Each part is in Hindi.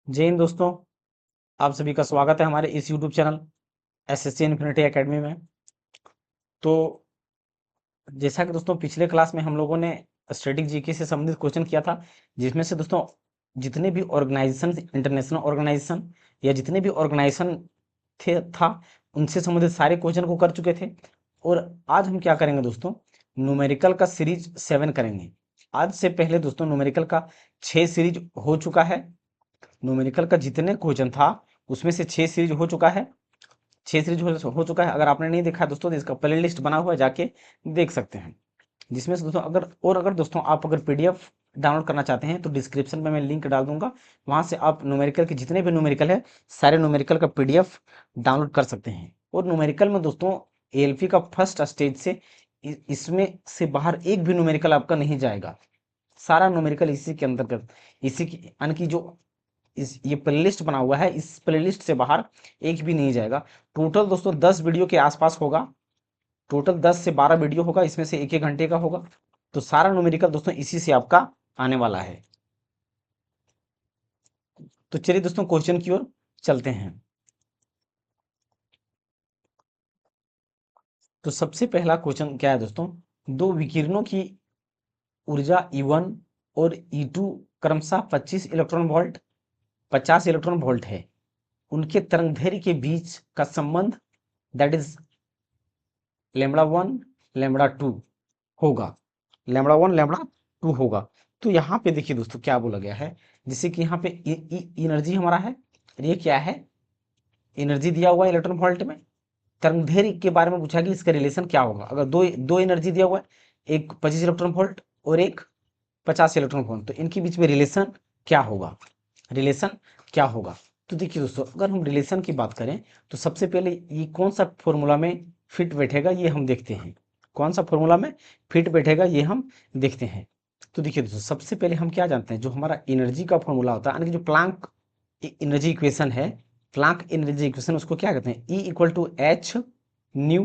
जय हिंद दोस्तों, आप सभी का स्वागत है हमारे इस YouTube channel SSC infinity academy में। तो जैसा कि दोस्तों पिछले क्लास में हम लोगों ने स्टैटिक जीके से संबंधित क्वेश्चन किया था, जिसमें से दोस्तों जितने भी ऑर्गेनाइजेशन, इंटरनेशनल ऑर्गेनाइजेशन या जितने भी ऑर्गेनाइजेशन था उनसे संबंधित सारे क्वेश्चन को कर चुके थे। और आज हम क्या करेंगे दोस्तों, न्यूमेरिकल का सीरीज 7 करेंगे। आज से पहले दोस्तों न्यूमेरिकल का 6 सीरीज हो चुका है। न्यूमेरिकल का जितने क्वेश्चन था उसमें से 6 सीरीज हो चुका है। 6 सीरीज हो चुका है। अगर आपने नहीं देखा दोस्तों तो इसका प्ले लिस्ट बना हुआ है, जाके देख सकते हैं। जिसमें से दोस्तों अगर दोस्तों आप अगर पीडीएफ डाउनलोड करना चाहते हैं तो डिस्क्रिप्शन में मैं लिंक डाल दूंगा, वहां से आप न्यूमेरिकल के जितने भी न्यूमेरिकल है सारे न्यूमेरिकल का पीडीएफ डाउनलोड कर सकते हैं। और न्यूमेरिकल में दोस्तों एएलपी का फर्स्ट स्टेज से इसमें से बाहर एक भी न्यूमेरिकल आपका नहीं जाएगा। सारा न्यूमेरिकल इसी के अंतर्गत, इसी की यानी कि जो इस ये प्लेलिस्ट बना हुआ है, इस प्लेलिस्ट से बाहर एक भी नहीं जाएगा। टोटल दोस्तों 10 वीडियो के आसपास होगा। टोटल 10 से 12 वीडियो होगा, इसमें से एक एक घंटे का होगा। तो सारा न्यूमेरिकल दोस्तों इसी से आपका आने वाला है। तो चलिए दोस्तों क्वेश्चन की ओर चलते हैं। तो सबसे पहला क्वेश्चन क्या है दोस्तों, दो विकिरणों की ऊर्जा E1 और E2 क्रमशः 25 इलेक्ट्रॉन वोल्ट 50 इलेक्ट्रॉन वोल्ट है। उनके तरंगदैर्घ्य के बीच का संबंध दैट इज λ1 λ2 होगा। λ1 λ2 होगा। तो यहाँ पे देखिए दोस्तों क्या बोला गया है, जैसे कि यहाँ पे एनर्जी हमारा है, ये क्या है, एनर्जी दिया हुआ है इलेक्ट्रॉन वोल्ट में। तरंगदैर्घ्य के बारे में पूछा कि इसका रिलेशन क्या होगा। अगर दो दो एनर्जी दिया हुआ है, एक 25 इलेक्ट्रॉन वोल्ट और एक 50 इलेक्ट्रॉन वोल्ट, तो इनके बीच में रिलेशन क्या होगा, रिलेशन क्या होगा। तो देखिए दोस्तों अगर हम रिलेशन की बात करें तो सबसे पहले ये कौन सा फॉर्मूला में फिट बैठेगा ये हम देखते हैं। कौन सा फॉर्मूला में फिट बैठेगा ये हम देखते हैं। तो देखिए दोस्तों सबसे पहले हम क्या जानते हैं, जो हमारा एनर्जी का फॉर्मूला होता है, यानी कि जो प्लांक एनर्जी इक्वेशन है, प्लांक एनर्जी इक्वेशन उसको क्या कहते हैं, E equal to h nu.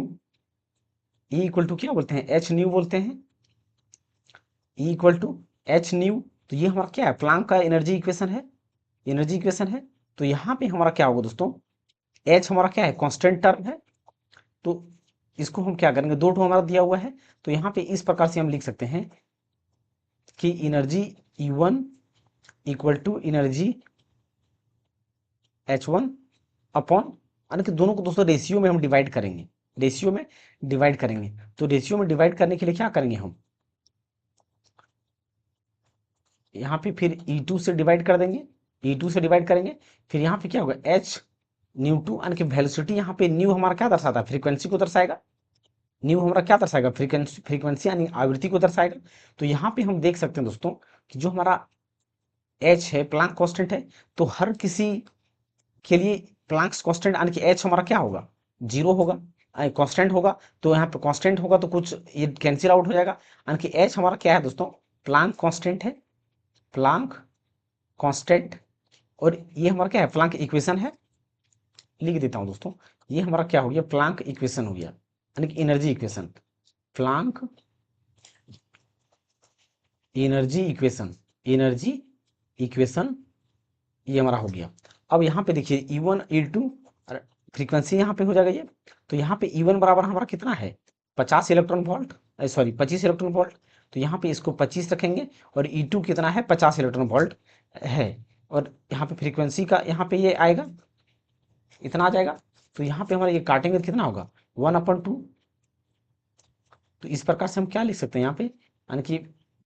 E equal to क्या बोलते हैं, एच न्यू बोलते हैं। E equal to h nu. तो ये हमारा क्या है, प्लांक का एनर्जी इक्वेशन है, एनर्जी इक्वेशन है। तो यहाँ पे हमारा क्या होगा दोस्तों, एच हमारा क्या है, कांस्टेंट टर्म है। तो इसको हम क्या करेंगे, दो ठो हमारा दिया हुआ है, तो यहाँ पे इस प्रकार से हम लिख सकते हैं कि energy E1 equal to energy H1 upon, यानी कि दोनों को दोस्तों रेशियो में हम डिवाइड करेंगे, रेशियो में डिवाइड करेंगे। तो रेशियो में डिवाइड करने के लिए क्या करेंगे हम, यहाँ पे फिर E2 से डिवाइड कर देंगे, E2 से डिवाइड करेंगे। फिर यहाँ पे क्या होगा, एच न्यू टू, यानी कि वेलोसिटी, यहाँ पे न्यू हमारा क्या दर्शाता है, फ्रीक्वेंसी को दर्शाएगा। न्यू हमारा क्या दर्शाएगा, फ्रीक्वेंसी यानी आवृत्ति को दर्शाएगा। तो यहाँ पे हम देख सकते हैं दोस्तों कि जो हमारा एच है प्लांक कांस्टेंट है, तो हर किसी के लिए प्लांक्स कांस्टेंट यानी कि एच हमारा क्या होगा, जीरो होगा, कांस्टेंट होगा। तो यहाँ पे कांस्टेंट होगा तो कुछ ये कैंसिल आउट हो जाएगा, यानी कि एच हमारा क्या है दोस्तों, प्लांक कांस्टेंट है, प्लांक कांस्टेंट। और ये हमारा क्या है, प्लांक इक्वेशन है। लिख देता हूँ दोस्तों, ये हमारा क्या हो गया, प्लांक इक्वेशन हो गया, यानी कि energy equation, Planck energy equation, energy equation ये हमारा हो गया। अब यहाँ पे देखिए E1 E2 फ्रीक्वेंसी यहाँ पे हो जाएगा ये। तो यहाँ पे E1 बराबर हमारा कितना है, 50 electron volt, sorry 25 electron volt. तो यहाँ पे इसको 25 रखेंगे, और E2 कितना है, 50 इलेक्ट्रॉन वोल्ट है। और यहाँ पे फ्रीक्वेंसी का यहाँ पे ये आएगा, इतना आ जाएगा। तो यहाँ पे हमारा ये काटेंगे तो कितना होगा, 1/2। तो इस प्रकार से हम क्या लिख सकते हैं यहाँ पे, यानी कि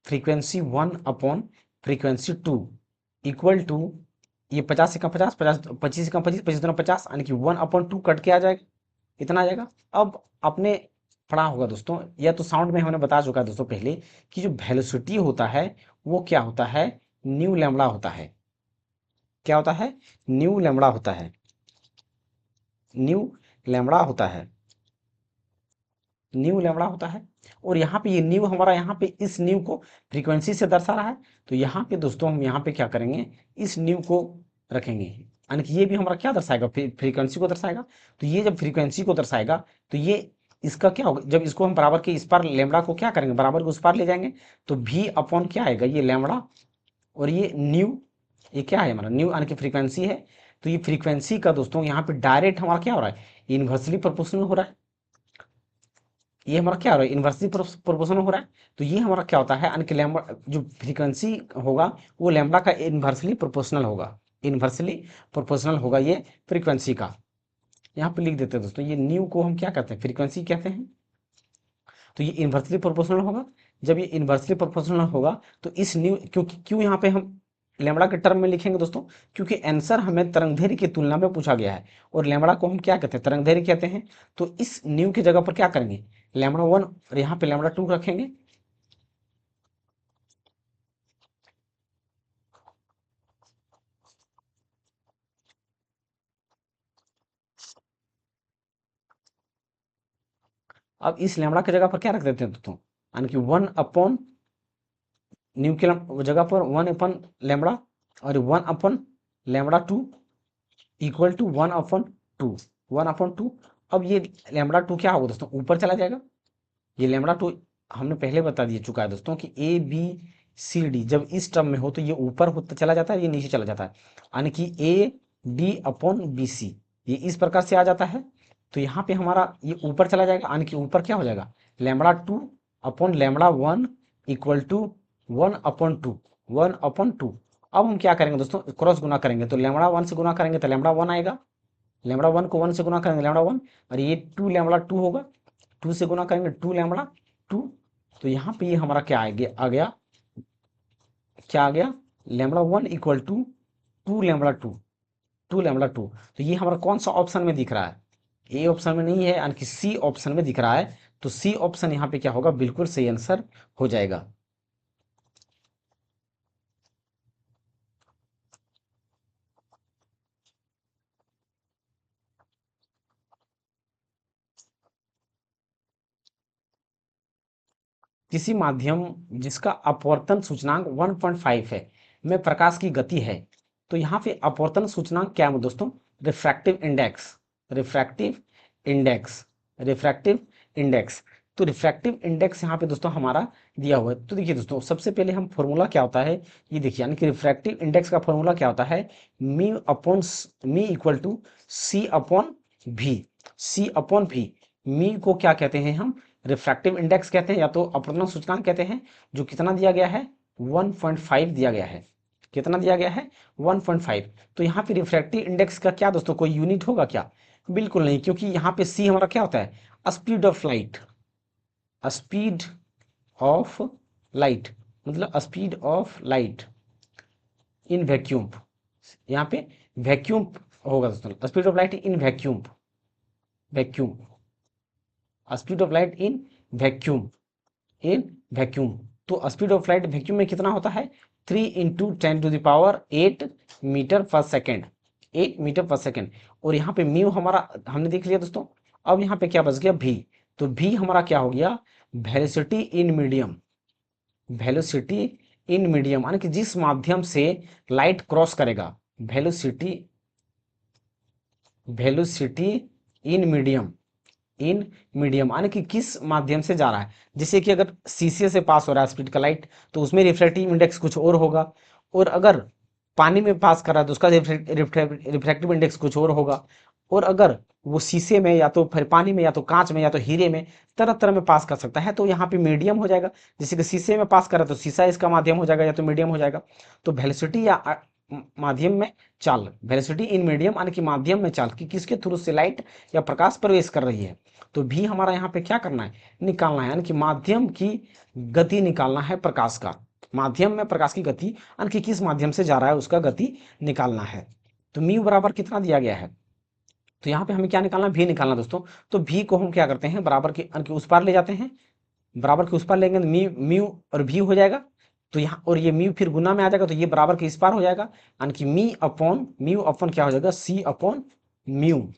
फ्रीक्वेंसी 1 फ्रीक्वेंसी 2 इक्वल टू, ये 50 से कम 50, 50 25 से कम 25, 25 दूना 50, यानी कि 1/2 कट के आ जाएगा, इतना आ जाएगा। अब आपने पढ़ा होगा दोस्तों, या तो साउंड में हमने बता चुका है दोस्तों पहले, कि जो वेलोसिटी होता है वो क्या होता है, न्यू लैम्बडा होता है। क्या होता है, न्यू लैम्बडा होता है, न्यू लैम्बडा होता है, न्यू लैम्बडा होता है। और यहाँ पे ये न्यू हमारा, यहाँ पे इस न्यू को फ्रीक्वेंसी से दर्शा रहा है। तो यहाँ पे दोस्तों हम यहाँ पे क्या करेंगे, इस न्यू को रखेंगे, यानी कि ये भी हमारा क्या दर्शाएगा, फ्रीक्वेंसी को दर्शाएगा। तो ये जब फ्रीक्वेंसी को दर्शाएगा तो ये इसका क्या होगा, जब इसको हम बराबर के इस पार लैम्बडा को क्या करेंगे, बराबर को उस पार ले जाएंगे, तो भी अपॉन क्या आएगा, ये लैम्बडा और ये न्यू ये क्या है हमारा न्यू यानी कि फ्रीक्वेंसी है। तो ये फ्रीक्वेंसी का दोस्तों यहाँ पे डायरेक्ट हमारा क्या हो रहा है, इन्वर्सली प्रोपोर्शनल हो रहा है। ये हमारा क्या हो रहा है, इन्वर्सली प्रोपोर्शनल हो रहा है। तो ये हमारा क्या होता है यानी कि लैम्बडा जो फ्रीक्वेंसी होगा वो लैम्बडा का इन्वर्सली प्रोपोर्शनल होगा, इन्वर्सली प्रोपोर्शनल होगा ये फ्रीक्वेंसी का। यहाँ पे लिख देते हैं दोस्तों, ये न्यू को हम क्या कहते हैं, फ्रीक्वेंसी कहते हैं। तो ये इन्वर्सली प्रोपोर्शनल होगा। जब ये इन्वर्सली प्रोपोर्शनल होगा तो इस न्यू, क्योंकि क्यों यहाँ पे हम लैम्बडा के टर्म में लिखेंगे दोस्तों, क्योंकि आंसर हमें तरंगदैर्घ्य की तुलना में पूछा गया है और लैम्बडा को हम क्या कहते हैं, तरंगदैर्घ्य कहते हैं। तो इस न्यू की जगह पर क्या करेंगे, लैम्बडा 1 और यहाँ पे लैम्बडा 2 रखेंगे। अब इस लैम्बडा की जगह पर क्या रख देते हैं दोस्तों, यानी कि 1 अपॉन न्यू की जगह पर 1 अपन लैम्बडा और 1 अपन लैम्बडा 2 इक्वल टू 1 अपन 2, 1 अपन 2। अब ये लैम्बडा 2 क्या होगा दोस्तों, ऊपर चला जाएगा। ये लैम्बडा 2 हमने पहले बता दिया चुका है दोस्तों कि ए बी सी डी जब इस टर्म में हो तो ये ऊपर होता चला जाता है, ये नीचे चला जाता है, यानी कि A D upon B C ये इस प्रकार से आ जाता है। तो यहाँ पे हमारा ये ऊपर चला जाएगा, यानी कि ऊपर क्या हो जाएगा, lambda 2 upon lambda 1 equal to 1 upon 2, 1 upon 2। अब हम क्या करेंगे दोस्तों, क्रॉस गुना करेंगे तो लैम्बडा 1 से गुना करेंगे तो लैम्बडा 1 आएगा, लैम्बडा 1 को 1 से गुना करेंगे लैम्बडा 1, और ये 2 लैम्बडा 2 होगा, 2 से गुना करेंगे 2 लैम्बडा 2। तो यहाँ पे ये हमारा क्या आ गया, क्या आ गया, lambda 1 equal to 2 lambda 2, 2 lambda 2। तो ये हमारा कौन सा ऑप्शन में दिख रहा है, ए ऑप्शन में नहीं है, यानी कि सी ऑप्शन में दिख रहा है। तो सी ऑप्शन यहाँ पे क्या होगा, बिल्कुल सही आंसर हो जाएगा। किसी माध्यम जिसका अपवर्तन सूचकांक 1.5 है में प्रकाश की गति है। तो यहाँ पे अपवर्तन सूचकांक क्या है दोस्तों, refractive index, refractive index, refractive index. तो रिफ्रैक्टिव इंडेक्स यहाँ पे दोस्तों हमारा दिया हुआ है। तो देखिए दोस्तों, सबसे पहले हम फॉर्मूला क्या होता है ये देखिए, यानी कि रिफ्रैक्टिव इंडेक्स का फॉर्मूला क्या होता है, M upon M equal to C upon B, C upon भी। मी को क्या कहते हैं हम, रिफ्रैक्टिव इंडेक्स कहते हैं या तो अपवर्तन सूचकांक कहते हैं, जो कितना दिया गया है, 1.5 दिया गया है। कितना दिया गया है, 1.5। तो यहाँ पे रिफ्रैक्टिव इंडेक्स का क्या दोस्तों कोई यूनिट होगा क्या, बिल्कुल नहीं, क्योंकि यहाँ पे सी हमारा क्या होता है, speed of light, speed of light, मतलब speed of light in vacuum. यहाँ पे वैक्यूम होगा दोस्तों, speed of light in vacuum, vacuum, speed of light in vacuum, in vacuum. तो स्पीड ऑफ लाइट वैक्यूम में कितना होता है, 3 × 10⁸ मीटर पर सेकेंड, 8 मीटर पर सेकेंड। और यहाँ पे म्यू हमारा हमने देख लिया दोस्तों। अब यहाँ पे क्या बच गया, भी। तो भी हमारा क्या हो गया, velocity in medium, velocity in medium, यानी कि जिस माध्यम से लाइट क्रॉस करेगा, velocity, velocity in medium, in medium, यानी कि किस माध्यम से जा रहा है। जैसे कि अगर शीशे से पास हो रहा है स्पीड का लाइट तो उसमें रिफ्रैक्टिव इंडेक्स कुछ और होगा, और अगर पानी में पास कर रहा है तो उसका रिफ्रैक्टिव इंडेक्स कुछ और होगा, और अगर वो शीशे में या तो फिर पानी में या तो कांच में या तो हीरे में, तरह तरह में पास कर सकता है, तो यहाँ पे मीडियम हो जाएगा। जैसे कि शीशे में पास कर रहा है तो शीशा इसका माध्यम हो जाएगा या तो मीडियम हो जाएगा। तो वेलोसिटी या माध्यम में चाल, वेलोसिटी इन मीडियम यानी कि माध्यम में चाल कि किसके थ्रू से लाइट या प्रकाश प्रवेश कर रही है। तो भी हमारा यहाँ पे क्या करना है, निकालना है, यानी कि माध्यम की गति निकालना है प्रकाश का, माध्यम में प्रकाश की गति यानी कि किस माध्यम से जा रहा है उसका गति निकालना है। तो म्यू बराबर कितना दिया गया है, तो यहाँ पे हमें क्या निकालना है, भी निकालना दोस्तों। तो भी को हम क्या करते हैं, बराबर के यानी कि उस पार ले जाते हैं, बराबर के उस पार लेंगे तो म्यू म्यू और भी हो जाएगा। तो यहाँ और ये म्यू फिर गुना में आ जाएगा तो ये बराबर के इस पार हो जाएगा, यानी कि मी अपॉन म्यू अपॉन क्या हो जाएगा, सी अपॉन म्यू,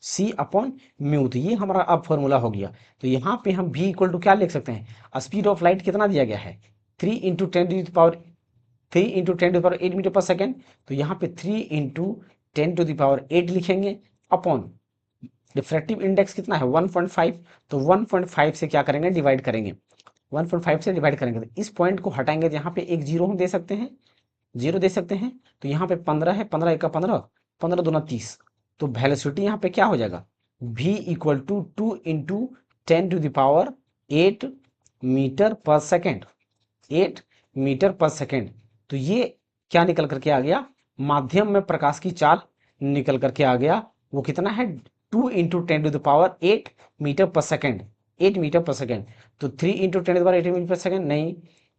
सी अपॉन म्यू। तो ये हमारा अब फॉर्मूला हो गया। तो यहाँ पे हम भी इक्वल टू क्या लिख सकते हैं, स्पीड ऑफ लाइट कितना दिया गया है, 3 × 10⁸ मीटर पर सेकेंड। तो यहाँ पे 3 × 10⁸ लिखेंगे अपॉन रिफ्रैक्टिव इंडेक्स कितना है 1.5। तो 1.5 से क्या करेंगे, डिवाइड करेंगे, 1.5 से डिवाइड करेंगे तो इस पॉइंट को हटाएंगे तो यहाँ पे एक जीरो हम दे सकते हैं, 0 दे सकते हैं। तो यहाँ पे 15 है, 15 एका 15, 15 दूना 30। तो वेलोसिटी यहाँ पे क्या हो जाएगा, v equal to 2 into 10⁸ 8 metre पर सेकेंड, 8 मीटर पर सेकेंड। तो ये क्या निकल करके आ गया, माध्यम में प्रकाश की चाल निकल करके आ गया। वो कितना है, 2 इंटू 10⁸ 8 मीटर पर सेकेंड, 8 मीटर पर सेकेंड। तो 3 इंटू 10⁸ मीटर पर सेकेंड नहीं,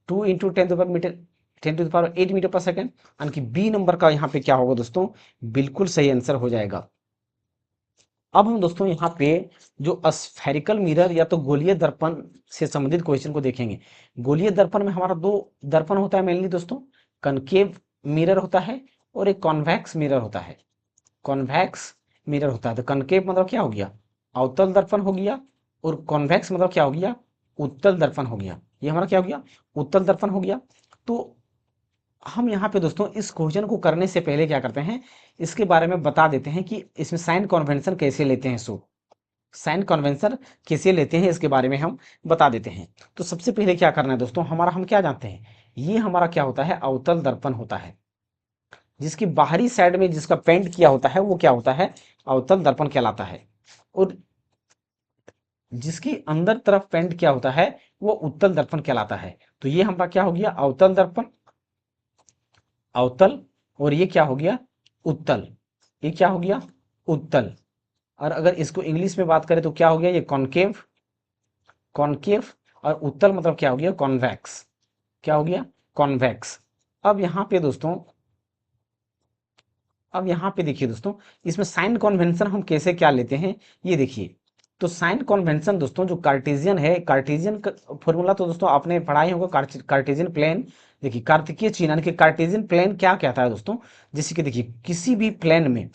2 इंटू 10⁸ 8 मीटर पर सेकेंड। यानी कि बी नंबर का यहाँ पे क्या होगा दोस्तों, बिल्कुल सही आंसर हो जाएगा। अब हम दोस्तों यहाँ पे जो स्फेरिकल मिरर या तो गोलीय दर्पण से संबंधित क्वेश्चन को देखेंगे। गोलीय दर्पण में हमारा दो दर्पण होता है मेनली दोस्तों, कनकेव मिरर होता है और एक कॉन्वेक्स मिरर होता है। कॉन्वेक्स मिरर होता है, तो कनकेव मतलब क्या हो गया, अवतल दर्पण हो गया, और कॉन्वेक्स मतलब क्या हो गया, उत्तल दर्पण हो गया। ये हमारा क्या हो गया, उत्तल दर्पण हो गया। तो हम यहाँ पे दोस्तों इस क्वेश्चन को करने से पहले क्या करते हैं, इसके बारे में बता देते हैं कि इसमें साइन कन्वेंशन कैसे लेते हैं। सो साइन कन्वेंशन कैसे लेते हैं इसके बारे में हम बता देते हैं। तो सबसे पहले क्या करना है दोस्तों, हमारा हम क्या जानते हैं, ये हमारा क्या होता है, अवतल दर्पण होता है। जिसकी बाहरी साइड में जिसका पेंट किया होता है वो क्या होता है, अवतल दर्पण कहलाता है। और जिसकी अंदर तरफ पेंट किया होता है वो उत्तल दर्पण कहलाता है। तो ये हमारा क्या हो गया, अवतल दर्पण, अवतल, और ये क्या हो गया, उत्तल। ये क्या हो गया, उत्तल। और अगर इसको इंग्लिश में बात करें तो क्या हो गया, ये कॉनकेव, कॉनकेव। और उत्तल मतलब क्या हो गया, कॉन्वेक्स। क्या हो गया, कॉन्वेक्स। अब यहाँ पे दोस्तों, अब यहाँ पे देखिए दोस्तों, इसमें साइन कन्वेंशन हम कैसे क्या लेते हैं, ये देखिए। तो साइन कन्वेंशन दोस्तों जो कार्टेशियन है, कार्टेशियन का फॉर्मूला तो दोस्तों आपने पढ़ा ही होगा, कार्टेशियन प्लेन। देखिए कार्तिकीय चिन्ह यानी कि कार्टेशियन प्लेन क्या कहता है दोस्तों, जैसे कि देखिए किसी भी प्लेन में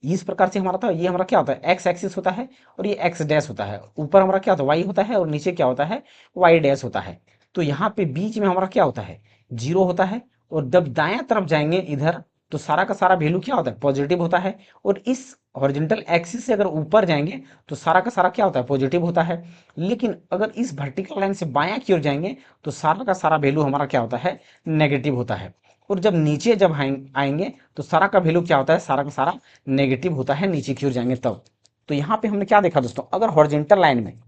इस प्रकार से हमारा था, ये हमारा क्या होता है, एक्स एक्सिस होता है और ये एक्स डैश होता है। ऊपर हमारा क्या होता है, वाई होता है, और नीचे क्या होता है, वाई डैश होता है। तो यहाँ पे बीच में हमारा क्या होता है, 0 होता है। और जब दाएं तरफ जाएंगे इधर, तो सारा का सारा वैल्यू क्या होता है, पॉजिटिव होता है। और इस हॉरिजॉन्टल एक्सिस से अगर ऊपर जाएंगे तो सारा का सारा क्या होता है, पॉजिटिव होता है। लेकिन अगर इस वर्टिकल लाइन से बायां की ओर जाएंगे तो सारा का सारा वैल्यू हमारा क्या होता है, नेगेटिव होता है। और जब नीचे जब आएंगे तो सारा का वैल्यू क्या होता है, सारा का सारा नेगेटिव होता है, नीचे की ओर जाएंगे तब। तो यहाँ पे हमने क्या देखा दोस्तों, अगर हॉरिजॉन्टल लाइन में,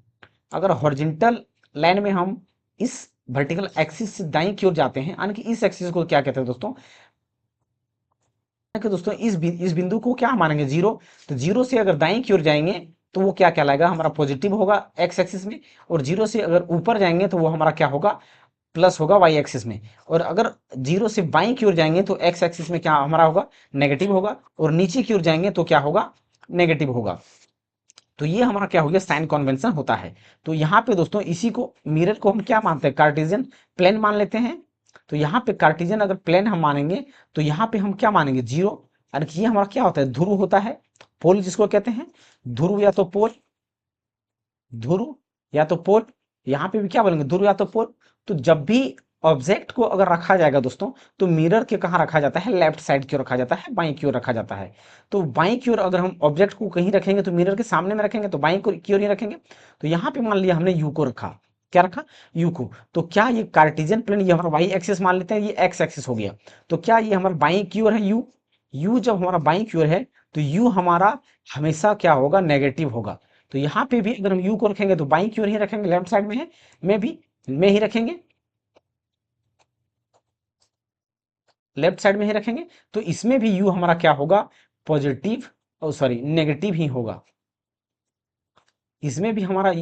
अगर हॉरिजॉन्टल लाइन में हम इस वर्टिकल एक्सिस से दाईं की ओर जाते हैं, यानी कि इस एक्सिस को क्या कहते हैं दोस्तों, कि दोस्तों इस बिंदु को क्या मानेंगे, 0। तो 0 से अगर दाईं की ओर जाएंगे तो वो क्या कहलाएगा, हमारा पॉजिटिव होगा एक्स एक्सिस में। और 0 से अगर ऊपर जाएंगे तो वो हमारा क्या होगा, प्लस होगा वाई एक्सिस में। और अगर 0 से बाईं की ओर जाएंगे तो एक्स एक्सिस में क्या हमारा होगा, नेगेटिव होगा। और नीचे की ओर जाएंगे तो क्या होगा, नेगेटिव होगा। तो ये हमारा क्या हो गया, साइन कन्वेंशन होता है। तो यहाँ पे दोस्तों इसी को, मिरर को हम क्या मानते हैं, कार्टेशियन प्लेन मान लेते हैं। तो यहाँ पे कार्टेशियन अगर प्लेन हम मानेंगे तो यहाँ पे हम क्या मानेंगे, 0। यानी कि ये हमारा क्या होता है, ध्रुव होता है, पोल जिसको कहते हैं, ध्रुव या तो पोल, ध्रुव या तो पोल। यहाँ पे भी क्या बोलेंगे, ध्रुव या तो पोल। तो जब भी ऑब्जेक्ट को अगर रखा जाएगा दोस्तों, तो मिरर के कहाँ रखा जाता है, लेफ्ट साइड की ओर रखा जाता है, बाईं की ओर रखा जाता है। तो बाईं की ओर अगर हम ऑब्जेक्ट को कहीं रखेंगे तो मिरर के सामने में रखेंगे, तो बाईं की ओर ही रखेंगे। तो यहाँ पे मान लिया हमने यू को रखा, क्या रखा, यू को। तो क्या ये कार्टेशियन प्लेन, ये हमारा वाई एक्सिस मान लेते हैं, ये एक्स एक्सिस हो गया। तो क्या ये हमारा बाईं की ओर है यू, यू जब हमारा बाईं की ओर है तो यू हमारा हमेशा क्या होगा, नेगेटिव होगा। तो यहाँ पे भी अगर हम यू को रखेंगे तो बाईं की ओर ही रखेंगे, लेफ्ट साइड में है, में भी में ही रखेंगे, लेफ्ट साइड में ही रखेंगे। तो इसमें भी यू हमारा क्या होगा, पॉजिटिव, और सॉरी नेगेटिव ही होगा। इसमें भी हमारा,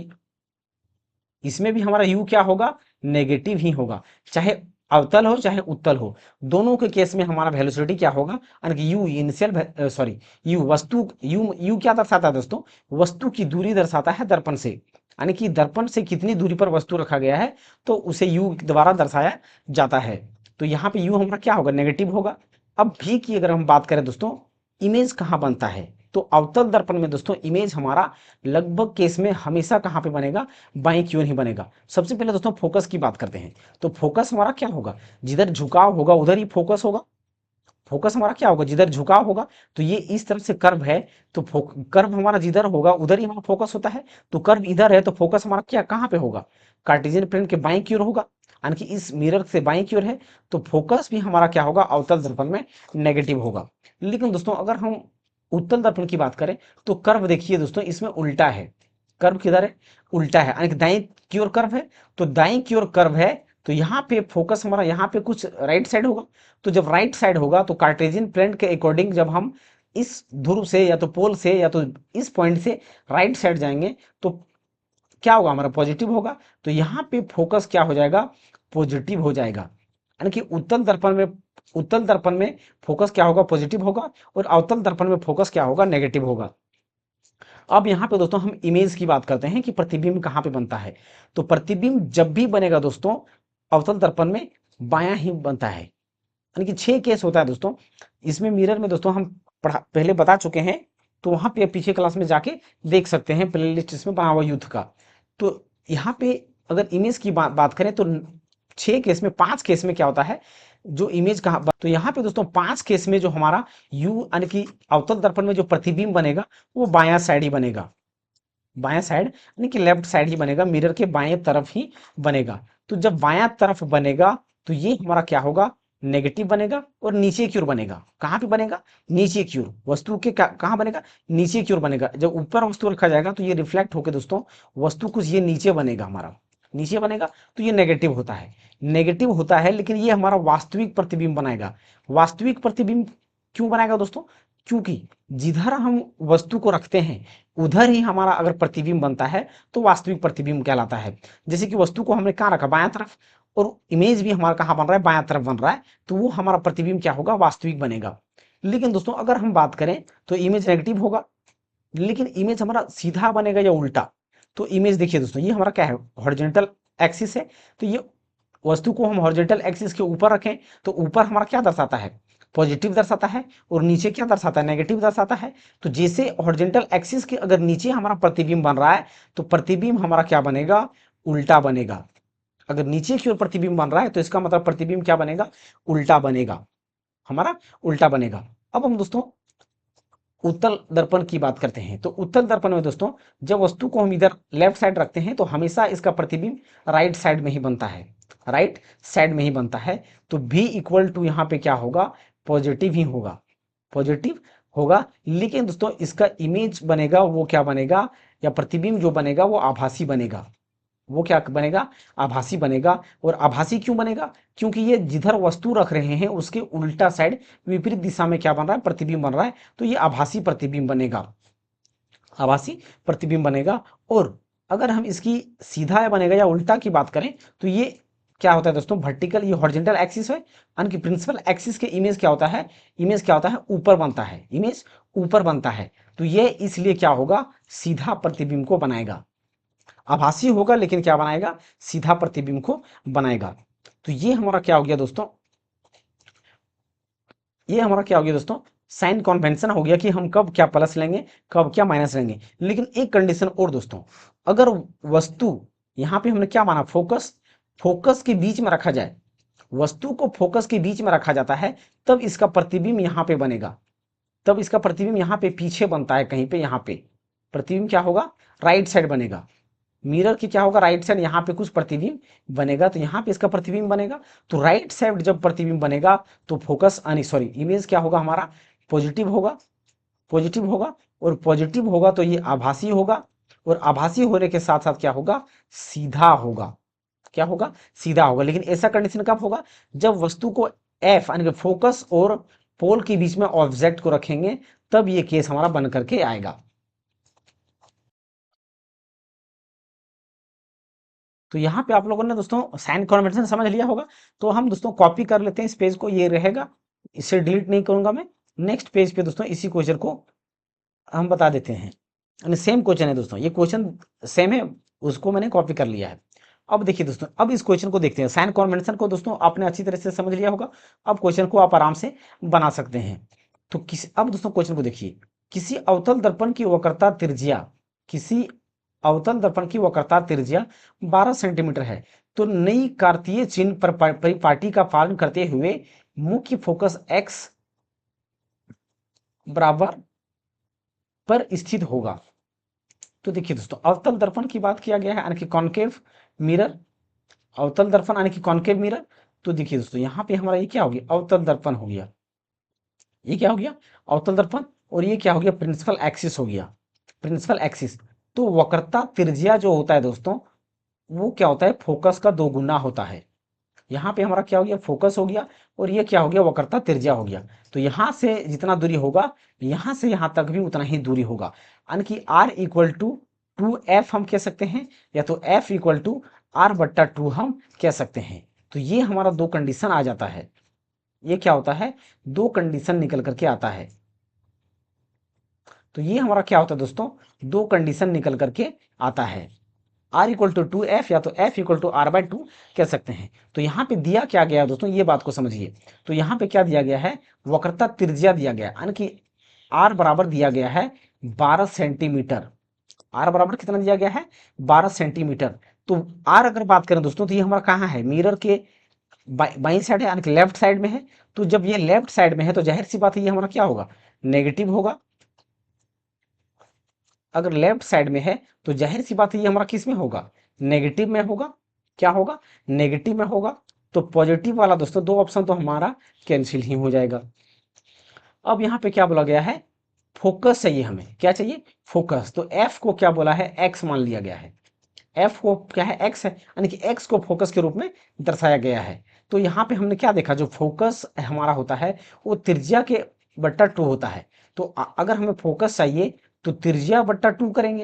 इसमें भी हमारा यू क्या होगा, नेगेटिव ही होगा। चाहे अवतल हो चाहे उत्तल हो, दोनों के केस में हमारा वेलोसिटी क्या होगा, यानी कि यू इनिशियल, सॉरी यू वस्तु, यू क्या दर्शाता है दोस्तों, वस्तु की दूरी दर्शाता है दर्पण से। यानी कि दर्पण से कितनी दूरी पर वस्तु रखा गया है तो उसे यू द्वारा दर्शाया जाता है। तो यहाँ पे यू हमारा क्या होगा, नेगेटिव होगा। अब भी की अगर हम बात करें दोस्तों, इमेज कहाँ बनता है, तो अवतल दर्पण में दोस्तों इमेज हमारा लगभग केस में हमेशा कहाँ पे बनेगा, बाईं की ओर ही बनेगा। सबसे पहले दोस्तों फोकस की बात करते हैं। तो फोकस हमारा क्या होगा, जिधर झुकाव होगा उधर ही फोकस होगा। फोकस हमारा क्या होगा, जिधर झुकाव होगा। तो ये इस तरफ से कर्व है, तो कर्व हमारा जिधर होगा उधर ही हमारा फोकस होता है। तो कर्व इधर है तो फोकस हमारा क्या कहाँ पे होगा, कार्टेशियन प्लेन के बाईं की ओर होगा। यानी कि इस मिरर से बाईं की ओर है, तो फोकस भी हमारा क्या होगा, अवतल दर्पण में नेगेटिव होगा। लेकिन दोस्तों अगर हम उत्तल दर्पण की बात करें तो कर्व देखिए दोस्तों, इसमें उल्टा है। कर्व किधर है, उल्टा है, यानी कि दाईं की ओर कर्व है, तो दाईं की ओर कर्व है, तो यहाँ पे फोकस हमारा यहाँ पे कुछ राइट साइड होगा। तो जब राइट साइड होगा तो कार्टेशियन प्लेन के अकॉर्डिंग जब हम इस ध्रुव से या तो पोल से या तो इस पॉइंट से राइट साइड जाएंगे तो क्या होगा, हमारा पॉजिटिव होगा। तो यहाँ पे फोकस क्या हो जाएगा, पॉजिटिव हो जाएगा। यानी कि उत्तल दर्पण में फोकस क्या होगा, पॉजिटिव होगा, और अवतल दर्पण में फोकस क्या होगा, नेगेटिव होगा। अब यहाँ पे दोस्तों हम इमेज की बात करते हैं कि प्रतिबिंब कहाँ पे बनता है। तो प्रतिबिंब जब भी बनेगा दोस्तों अवतल दर्पण में बायां ही बनता है। यानी कि 6 केस होता है दोस्तों इसमें। मिरर में दोस्तों हम पहले बता चुके हैं, तो वहां पे पीछे क्लास में जाके देख सकते हैं, प्लेलिस्ट इसमें बना हुआ यूथ का। तो यहाँ पे अगर इमेज की बात करें तो 6 केस में 5 केस में क्या होता है, जो इमेज कहाँ, तो यहाँ पे दोस्तों 5 केस में जो हमारा यू यानी कि अवतल दर्पण में जो प्रतिबिंब बनेगा वो बायां साइड ही बनेगा। बायां साइड यानी कि लेफ्ट साइड ही बनेगा, मिरर के बाएं तरफ ही बनेगा। तो जब बायां तरफ बनेगा तो ये हमारा क्या होगा, नेगेटिव बनेगा, और नीचे की ओर बनेगा। कहाँ पे बनेगा, नीचे की ओर, वस्तु के कहाँ बनेगा, नीचे की ओर बनेगा। जब ऊपर वस्तु रखा जाएगा तो ये रिफ्लेक्ट होकर दोस्तों वस्तु कुछ ये नीचे बनेगा, हमारा नीचे बनेगा, तो ये नेगेटिव होता है। नेगेटिव होता है, लेकिन ये हमारा वास्तविक प्रतिबिंब बनाएगा। वास्तविक प्रतिबिंब क्यों बनाएगा दोस्तों, क्योंकि जिधर हम वस्तु को रखते हैं उधर ही हमारा अगर प्रतिबिंब बनता है तो वास्तविक प्रतिबिंब कहलाता है। जैसे कि वस्तु को हमने कहाँ रखा, बायां तरफ, और इमेज भी हमारा कहाँ बन रहा है, बायां तरफ बन रहा है, तो वो हमारा प्रतिबिंब क्या होगा, वास्तविक बनेगा। लेकिन दोस्तों अगर हम बात करें तो इमेज नेगेटिव होगा, लेकिन इमेज हमारा सीधा बनेगा या उल्टा। तो इमेज देखिए दोस्तों, ये हमारा क्या है, हॉरिजॉन्टल एक्सिस है, तो ये वस्तु को हम हॉरिजॉन्टल एक्सिस के ऊपर रखें तो ऊपर हमारा क्या दर्शाता है, पॉजिटिव दर्शाता है, और नीचे क्या दर्शाता है, नेगेटिव दर्शाता है। तो जैसे हॉरिजॉन्टल एक्सिस के अगर नीचे हमारा प्रतिबिंब बन रहा है तो प्रतिबिंब हमारा क्या बनेगा, उल्टा बनेगा। अगर नीचे की ओर प्रतिबिंब बन रहा है तो इसका मतलब प्रतिबिंब क्या बनेगा, उल्टा बनेगा, हमारा उल्टा बनेगा। अब हम दोस्तों उत्तल दर्पण की बात करते हैं। तो उत्तल दर्पण में दोस्तों जब वस्तु को हम इधर लेफ्ट साइड रखते हैं तो हमेशा इसका प्रतिबिंब राइट साइड में ही बनता है, राइट साइड में ही बनता है। तो भी इक्वल टू यहाँ पे क्या होगा, पॉजिटिव ही होगा, पॉजिटिव होगा। लेकिन दोस्तों इसका इमेज बनेगा वो क्या बनेगा, या प्रतिबिंब जो बनेगा वो आभासी बनेगा। वो क्या बनेगा, आभासी बनेगा। और आभासी क्यों बनेगा, क्योंकि ये जिधर वस्तु रख रहे हैं उसके उल्टा साइड विपरीत दिशा में क्या बन रहा है, प्रतिबिंब बन रहा है, तो ये आभासी प्रतिबिंब बनेगा, आभासी प्रतिबिंब बनेगा। और अगर हम इसकी सीधा बनेगा या उल्टा की बात करें तो ये क्या होता है दोस्तों, वर्टिकल, ये हॉरिजॉन्टल एक्सिस है, यानी कि प्रिंसिपल एक्सिस के इमेज क्या होता है, इमेज क्या होता है, ऊपर बनता है, इमेज ऊपर बनता है। तो ये इसलिए क्या होगा, सीधा प्रतिबिंब को बनाएगा। आभासी होगा लेकिन क्या बनाएगा, सीधा प्रतिबिंब को बनाएगा। तो ये हमारा क्या हो गया दोस्तों, ये हमारा क्या हो गया दोस्तों, साइन कन्वेंशन हो गया कि हम कब क्या प्लस लेंगे, कब क्या माइनस लेंगे। लेकिन एक कंडीशन और दोस्तों, अगर वस्तु यहाँ पे हमने क्या माना, फोकस, फोकस के बीच में रखा जाए, वस्तु को फोकस के बीच में रखा जाता है, तब इसका प्रतिबिंब यहाँ पे बनेगा। तब इसका प्रतिबिंब यहाँ पे पीछे बनता है, कहीं पे यहाँ पे प्रतिबिंब क्या होगा, राइट साइड बनेगा। मिरर की क्या होगा, राइट साइड, यहाँ पे कुछ प्रतिबिंब बनेगा, तो यहाँ पे इसका प्रतिबिंब बनेगा। तो राइट साइड जब प्रतिबिंब बनेगा तो फोकस सॉरी इमेज क्या होगा, हमारा पॉजिटिव होगा, पॉजिटिव होगा। और पॉजिटिव होगा तो ये आभासी होगा, और आभासी होने के साथ साथ क्या होगा, सीधा होगा। क्या होगा, सीधा होगा। लेकिन ऐसा कंडीशन कब होगा, जब वस्तु को एफ यानी कि फोकस और पोल के बीच में ऑब्जेक्ट को रखेंगे, तब ये केस हमारा बन करके आएगा। तो यहाँ पे आप लोगों ने दोस्तों साइन कन्वेंशन समझ लिया होगा। तो हम दोस्तों कॉपी कर लेते हैं इस पेज को, ये रहेगा, इसे डिलीट नहीं करूंगा मैं। नेक्स्ट पेज पे दोस्तों इसी क्वेश्चन को हम बता देते हैं, यानी सेम क्वेश्चन है दोस्तों, ये क्वेश्चन सेम है, उसको मैंने कॉपी कर लिया है। अब देखिए दोस्तों, अब इस क्वेश्चन को देखते हैं। साइन कन्वेंशन को दोस्तों आपने अच्छी तरह से समझ लिया होगा, अब क्वेश्चन को आप आराम से बना सकते हैं। तो अब दोस्तों क्वेश्चन को देखिए, किसी अवतल दर्पण की वक्रता त्रिज्या, किसी अवतल दर्पण की वक्रता त्रिज्या 12 सेंटीमीटर है, तो नई कार्तीय चिन्ह पर परिपाटी का पालन करते हुए मुख्य फोकस x बराबर पर स्थित होगा। तो देखिए दोस्तों, अवतल दर्पण की बात किया गया है, यानी कि कॉन्केव मिरर, अवतल दर्पण यानी कि कॉन्केव मिरर। तो देखिए दोस्तों यहाँ पे हमारा ये क्या हो गया, अवतल दर्पण हो गया। ये क्या हो गया, अवतल दर्पण। और ये क्या हो गया, प्रिंसिपल एक्सिस हो गया, प्रिंसिपल एक्सिस। तो वक्रता त्रिज्या जो होता है दोस्तों, वो क्या होता है, फोकस का 2 गुना होता है। यहाँ पे हमारा क्या हो गया, फोकस हो गया, और ये क्या हो गया, वक्रता त्रिज्या हो गया। तो यहाँ से जितना दूरी होगा, यहाँ से यहाँ तक भी उतना ही दूरी होगा, यानी कि R इक्वल टू 2F हम कह सकते हैं, या तो F इक्वल टू R/2 हम कह सकते हैं। तो ये हमारा 2 कंडीशन आ जाता है। ये क्या होता है, 2 कंडीशन निकल करके आता है। तो ये हमारा क्या होता है दोस्तों, 2 कंडीशन निकल करके आता है। R इक्वल टू 2F या तो F इक्वल टू R/2 कह सकते हैं। तो यहाँ पे दिया क्या गया दोस्तों, ये बात को समझिए। तो यहाँ पे क्या दिया गया है, वक्रता त्रिज्या दिया गया, यानी कि R बराबर दिया गया है 12 सेंटीमीटर। R बराबर कितना दिया गया है, 12 सेंटीमीटर। तो R अगर बात करें दोस्तों, तो ये हमारा कहाँ है, मिरर के बाई साइड है, यानी कि लेफ्ट साइड में है। तो जब ये लेफ्ट साइड में है तो जाहिर सी बात है ये हमारा क्या होगा, नेगेटिव होगा। अगर लेफ्ट साइड में है तो जाहिर सी बात है ये हमारा किस में होगा, नेगेटिव में होगा। क्या होगा, नेगेटिव में होगा। तो पॉजिटिव वाला दोस्तों 2 ऑप्शन तो हमारा कैंसिल ही हो जाएगा। अब यहाँ पे क्या बोला गया है, फोकस चाहिए हमें, क्या चाहिए, फोकस। तो एफ को क्या बोला है, एक्स मान लिया गया है। एफ को क्या है, एक्स है, यानी कि एक्स को फोकस के रूप में दर्शाया गया है। तो यहाँ पे हमने क्या देखा, जो फोकस हमारा होता है वो त्रिज्या के बट्टा 2 होता है। तो अगर हमें फोकस चाहिए तो त्रिज्या बट्टा 2 करेंगे,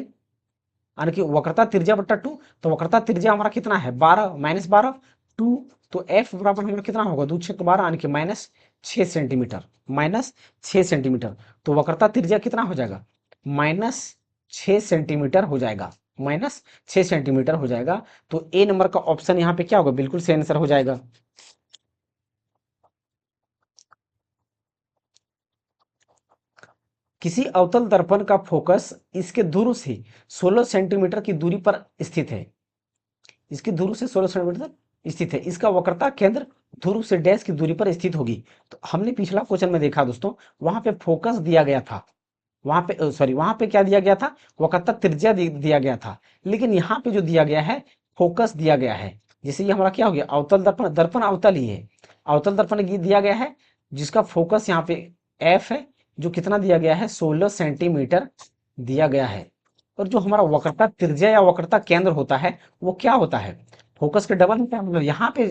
यानी कि वक्रता त्रिज्या बट्टा 2। तो वक्रता त्रिज्या हमारा कितना है, 12 -12 2। तो एफ बराबर हमारा कितना होगा, 2 6 12, यानी कि -6 सेंटीमीटर, -6 सेंटीमीटर। तो वक्रता त्रिज्या कितना हो जाएगा, -6 सेंटीमीटर हो जाएगा, -6 सेंटीमीटर हो जाएगा। तो ए नंबर का ऑप्शन यहाँ पे क्या होगा, बिल्कुल सही आंसर हो जाएगा। किसी अवतल दर्पण का फोकस इसके ध्रुव से 16 सेंटीमीटर की दूरी पर स्थित है। इसकी ध्रुव से 16 सेंटीमीटर स्थित है। इसका वक्रता केंद्र ध्रुव से डैश की दूरी पर स्थित होगी। तो हमने पिछला क्वेश्चन में देखा दोस्तों, वहां पे फोकस दिया गया था, वहां पे सॉरी वहां पे क्या दिया गया था, वक्रता त्रिज्या दिया गया था। लेकिन यहाँ पे जो दिया गया है, फोकस दिया गया है। जैसे ये हमारा क्या हो गया, अवतल दर्पण, दर्पण अवतल ही है, अवतल दर्पण ये दिया गया है, जिसका फोकस यहाँ पे एफ है, जो कितना दिया गया है, 16 सेंटीमीटर दिया गया है। और जो हमारा वक्रता त्रिज्या या वक्रता केंद्र होता है, वो क्या होता है, फोकस के डबल होता है। मतलब यहाँ पे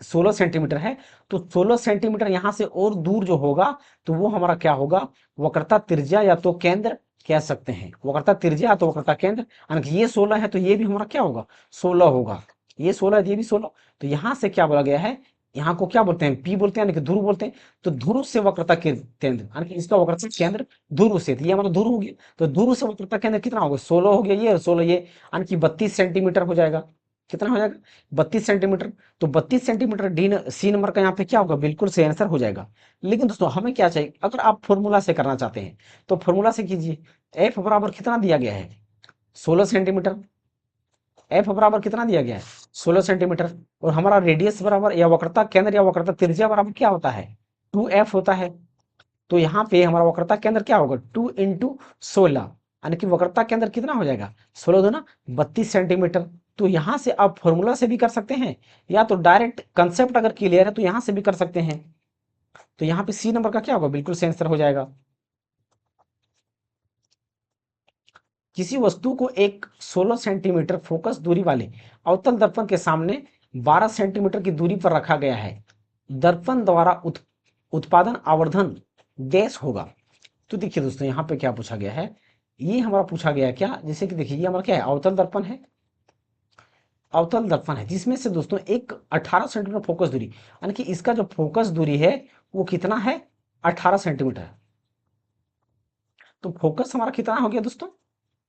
16 सेंटीमीटर है, तो 16 सेंटीमीटर यहाँ से और दूर जो होगा, तो वो हमारा क्या होगा, वक्रता त्रिज्या या तो केंद्र कह सकते हैं। वक्रता त्रिज्या या तो वक्रता केंद्र, यानी कि ये 16 है तो ये भी हमारा क्या होगा, 16 होगा। ये 16 है, ये भी 16। तो यहाँ से क्या बोला गया है, यहाँ को क्या बोलते हैं, पी बोलते हैं, यानी कि ध्रुव बोलते हैं। तो ध्रुव से वक्रता के केंद्र, यानी कि इसका वक्रता केंद्र ध्रुव से, तो ये हमारा ध्रुव हो गया। तो ध्रुव से वक्रता केंद्र कितना होगा, 16 हो गया ये, और 16 ये, यानी कि 32 सेंटीमीटर हो जाएगा। कितना हो जाएगा, 32 सेंटीमीटर। तो 32 सेंटीमीटर डी सी नंबर का यहाँ पे क्या होगा, बिल्कुल सही आंसर हो जाएगा। लेकिन दोस्तों हमें क्या चाहिए, अगर आप फॉर्मूला से करना चाहते हैं तो फॉर्मूला से कीजिए। एफ बराबर कितना दिया गया है, 16 सेंटीमीटर। एफ बराबर कितना दिया गया है, 16 सेंटीमीटर। और हमारा रेडियस बराबर या वक्रता केंद्र या वक्रता त्रिज्या बराबर क्या होता है, 2F होता है। तो यहाँ पे हमारा वक्रता केंद्र क्या होगा, 2 × 16, यानी कि वक्रता केंद्र कितना हो जाएगा, 16 दूना 32 सेंटीमीटर। तो यहाँ से आप फॉर्मूला से भी कर सकते हैं, या तो डायरेक्ट कंसेप्ट अगर क्लियर है तो यहाँ से भी कर सकते हैं। तो यहाँ पे सी नंबर का क्या होगा, बिल्कुल सही आंसर हो जाएगा। किसी वस्तु को एक 16 सेंटीमीटर फोकस दूरी वाले अवतल दर्पण के सामने 12 सेंटीमीटर की दूरी पर रखा गया है। दर्पण द्वारा उत्पादन आवर्धन डैश होगा। तो देखिए दोस्तों यहाँ पे क्या पूछा गया है, ये हमारा पूछा गया है क्या, जैसे कि देखिए ये हमारा क्या है, अवतल दर्पण है, अवतल दर्पण है, जिसमें से दोस्तों एक 18 सेंटीमीटर फोकस दूरी, यानी कि इसका जो फोकस दूरी है वो कितना है, 18 सेंटीमीटर। तो फोकस हमारा कितना हो गया दोस्तों,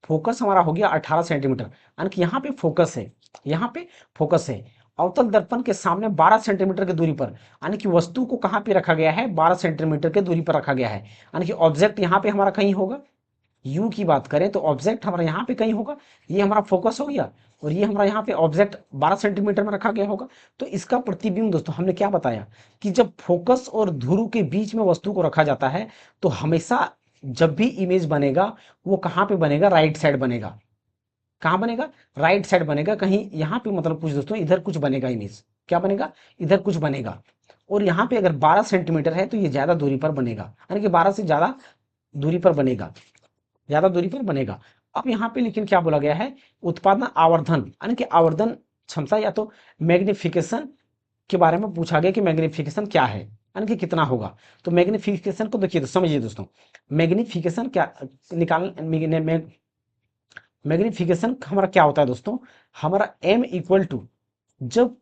फोकस हमारा हो गया 18 सेंटीमीटर, यानी कि यहाँ पे फोकस है, यहाँ पे फोकस है। अवतल दर्पण के सामने 12 सेंटीमीटर की दूरी पर, यानी कि वस्तु को कहाँ पे रखा गया है, 12 सेंटीमीटर की दूरी पर रखा गया है। यानी कि ऑब्जेक्ट यहाँ पे हमारा कहीं होगा, यू की बात करें तो ऑब्जेक्ट हमारा यहाँ पे कहीं होगा, ये हमारा फोकस हो गया, और ये हमारा यहाँ पे ऑब्जेक्ट 12 सेंटीमीटर में रखा गया होगा। तो इसका प्रतिबिंब दोस्तों हमने क्या बताया, कि जब फोकस और ध्रुव के बीच में वस्तु को रखा जाता है तो हमेशा जब भी इमेज बनेगा वो कहाँ पे बनेगा, राइट साइड बनेगा। कहाँ बनेगा, राइट साइड बनेगा, कहीं यहाँ पे मतलब कुछ दोस्तों इधर कुछ बनेगा इमेज, क्या बनेगा, इधर कुछ बनेगा। और यहाँ पे अगर 12 सेंटीमीटर है तो ये ज्यादा दूरी पर बनेगा, यानी कि 12 से ज्यादा दूरी पर बनेगा, ज्यादा दूरी पर बनेगा। अब यहाँ पे लेकिन क्या बोला गया है, उत्पादन आवर्धन यानी कि आवर्धन क्षमता या तो मैग्निफिकेशन के बारे में पूछा गया कि मैग्निफिकेशन क्या है, यानी कि कितना होगा। तो मैग्निफिकेशन को देखिए, तो समझिए दोस्तों, मैग्निफिकेशन क्या निकाल मैग्निफिकेशन हमारा क्या होता है दोस्तों, हमारा m इक्वल टू जब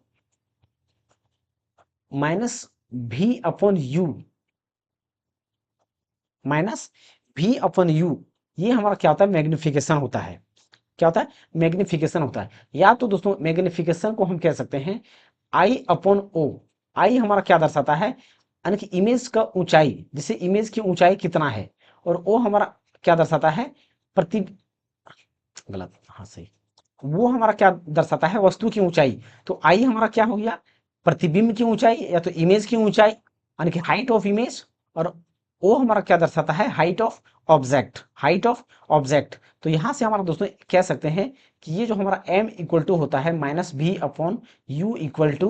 minus v upon you, minus v upon you, ये हमारा क्या होता है, मैग्निफिकेशन होता है। क्या होता है, मैग्निफिकेशन होता है। या तो दोस्तों मैग्निफिकेशन को हम कह सकते हैं आई अपॉन ओ। आई हमारा क्या दर्शाता है, यानी कि इमेज का ऊंचाई, जैसे इमेज की ऊंचाई कितना है, और ओ हमारा क्या दर्शाता है, प्रति, गलत, हाँ सही, वो हमारा क्या दर्शाता है, वस्तु की ऊंचाई। तो आई हमारा क्या हो गया, प्रतिबिंब की ऊंचाई या तो इमेज की ऊंचाई, यानी कि हाइट ऑफ इमेज। और ओ हमारा क्या दर्शाता है, height of object, height of object. तो यहां से हमारा दोस्तों कह सकते हैं कि ये जो हमारा m इक्वल टू होता है minus v upon u equal to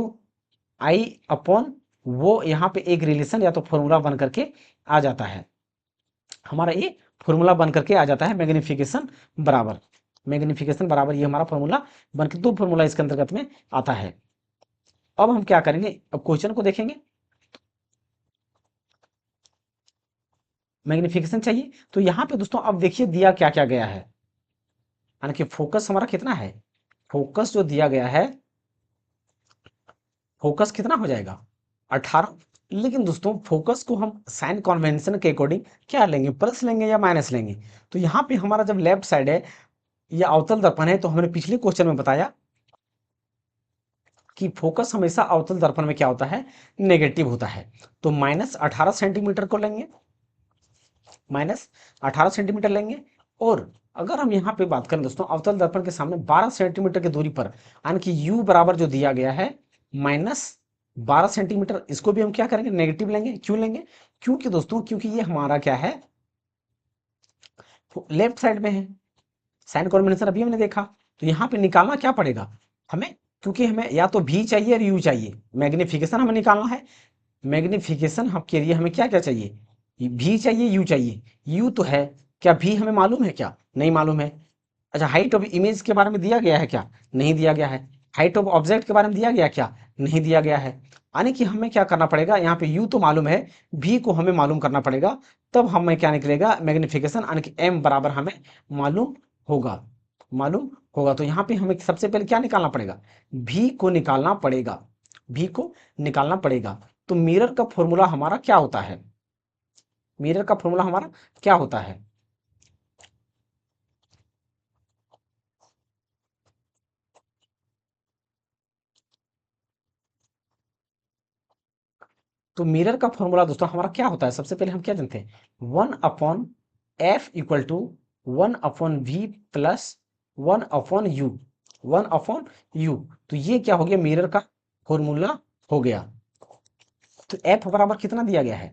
I upon, वो यहाँ पे एक रिलेशन या तो फॉर्मूला बन करके आ जाता है, हमारा ये फॉर्मूला बन करके आ जाता है, मैग्निफिकेशन बराबर, मैग्निफिकेशन बराबर ये हमारा फॉर्मूला बनकर दो फॉर्मूला इसके अंतर्गत में आता है। अब हम क्या करेंगे, अब क्वेश्चन को देखेंगे। मैग्निफिकेशन चाहिए, तो यहाँ पे दोस्तों अब देखिए दिया क्या क्या गया है, यानी कि फोकस हमारा कितना है, फोकस जो दिया गया है, फोकस कितना हो जाएगा 18। लेकिन दोस्तों फोकस को हम साइन कन्वेंशन के अकॉर्डिंग क्या लेंगे, प्लस लेंगे या माइनस लेंगे। तो यहाँ पे हमारा जब लेफ्ट साइड है या अवतल दर्पण है, तो हमने पिछले क्वेश्चन में बताया कि फोकस हमेशा अवतल दर्पण में क्या होता है, नेगेटिव होता है। तो माइनस 18 सेंटीमीटर को लेंगे, माइनस 18 सेंटीमीटर लेंगे। और अगर हम यहाँ पे बात करें दोस्तों, अवतल दर्पण के सामने 12 सेंटीमीटर की दूरी पर, यानी कि u बराबर जो दिया गया है माइनस 12 सेंटीमीटर, इसको भी हम क्या करेंगे, नेगेटिव लेंगे। क्यों लेंगे, क्योंकि दोस्तों क्योंकि ये हमारा क्या है, लेफ्ट साइड में है, साइन कॉम्बिनेशन अभी हमने देखा। तो यहाँ पे निकालना क्या पड़ेगा हमें, क्योंकि हमें या तो भी चाहिए और यू चाहिए, मैग्निफिकेशन हमें निकालना है। मैग्निफिकेशन हम के लिए हमें क्या क्या चाहिए, भी चाहिए, यू चाहिए। यू तो है, क्या भी हमें मालूम है क्या, नहीं मालूम है। अच्छा, हाइट ऑफ इमेज के बारे में दिया गया है क्या, नहीं दिया गया है। हाइट ऑफ ऑब्जेक्ट के बारे में दिया गया क्या, नहीं दिया गया है। यानी कि हमें क्या करना पड़ेगा, यहाँ पे यू तो मालूम है, भी को हमें मालूम करना पड़ेगा, तब हमें क्या निकलेगा, मैग्निफिकेशन, यानी कि एम बराबर हमें मालूम होगा, मालूम होगा। तो यहाँ पे हमें सबसे पहले क्या निकालना पड़ेगा, भी को निकालना पड़ेगा, भी को निकालना पड़ेगा। तो मिरर का फॉर्मूला हमारा क्या होता है, मिरर का फॉर्मूला हमारा क्या होता है, तो मिरर का फॉर्मूला दोस्तों हमारा क्या होता है, सबसे पहले हम क्या जानते हैं, 1/f equal to 1/v plus 1/u, 1/u। तो ये क्या हो गया, मिरर का फॉर्मूला हो गया। तो f बराबर कितना दिया गया है,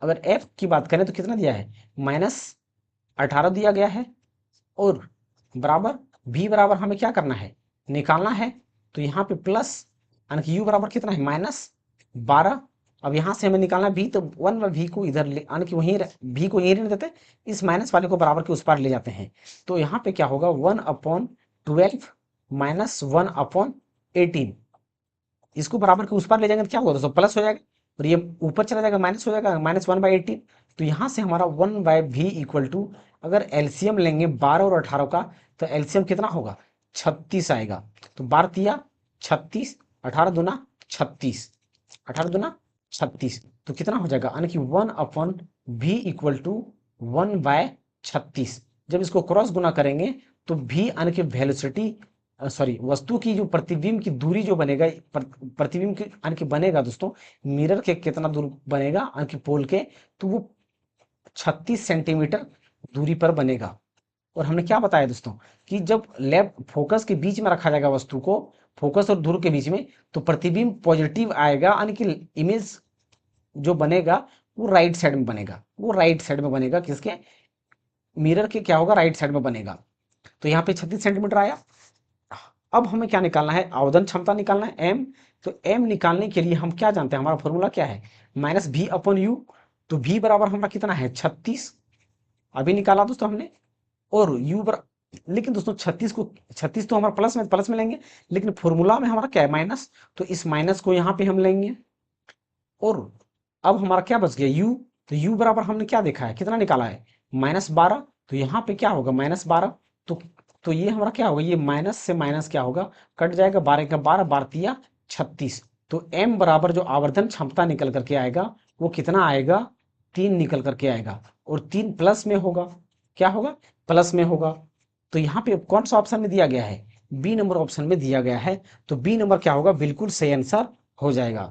अगर f की बात करें तो कितना दिया है, माइनस 18 दिया गया है, और बराबर v बराबर हमें क्या करना है, निकालना है। तो यहाँ पे प्लस, यानी कि u बराबर कितना है, -12। अब यहाँ से हमें निकालना v, तो 1/v को इधर ले, यानी कि वहीं v को यहीं रहने देते, इस माइनस वाले को बराबर के उस पार ले जाते हैं। तो यहाँ पे क्या होगा, 1/12 माइनस 1/18, इसको बराबर के उस पार ले जाएंगे तो क्या होगा दोस्तों, प्लस हो जाएगा, और ये ऊपर चला जाएगा, माइनस हो जाएगा, -1/18। तो यहाँ से हमारा 1/v इक्वल टू, अगर एलसीएम लेंगे 12 और 18 का, तो एलसीएम कितना होगा, 36 आएगा। तो 12 तिया 36, 18 दूना 36, 18 दूना 36, तो कितना हो जाएगा, यानी कि 1/v इक्वल टू 1/36। जब इसको क्रॉस गुना करेंगे तो v यानी कि वेलोसिटी, सॉरी, वस्तु की जो प्रतिबिंब की दूरी जो बनेगा, प्रतिबिंब की यानी कि बनेगा दोस्तों, मिरर के कितना दूर बनेगा, यानी कि पोल के, तो वो 36 सेंटीमीटर दूरी पर बनेगा। और हमने क्या बताया दोस्तों, कि जब लेफ्ट फोकस के बीच में रखा जाएगा वस्तु को, फोकस और ध्रुव के बीच में, तो प्रतिबिंब पॉजिटिव आएगा, यानी कि इमेज जो बनेगा वो राइट साइड में बनेगा, वो राइट साइड में बनेगा, किसके, मिरर के क्या होगा, राइट साइड में बनेगा। तो यहाँ पे 36 सेंटीमीटर आया। अब हमें क्या निकालना है, आवेदन क्षमता निकालना है एम। तो एम निकालने के लिए हम क्या जानते हैं, हमारा फॉर्मूला क्या है, माइनस भी अपॉन यू। तो भी बराबर हमारा कितना है 36, अभी निकाला दोस्तों हमने। और यू बराबर, लेकिन दोस्तों 36 को, 36 तो हमारा प्लस में लेंगे, लेकिन फॉर्मूला में हमारा क्या है माइनस, तो इस माइनस को यहाँ पे हम लेंगे। और अब हमारा क्या बच गया यू। तो यू बराबर हमने क्या देखा है, कितना निकाला है -12। तो यहाँ पे क्या होगा -12। तो तो ये हमारा क्या होगा, ये माइनस से माइनस क्या होगा, कट जाएगा, 12 का 12, 12 36। तो m बराबर जो आवर्धन क्षमता निकल करके आएगा वो कितना आएगा, 3 निकल करके आएगा। और 3 प्लस में होगा, क्या होगा, प्लस में होगा। तो यहाँ पे कौन सा ऑप्शन में दिया गया है, बी नंबर ऑप्शन में दिया गया है। तो बी नंबर क्या होगा, बिल्कुल सही आंसर हो जाएगा।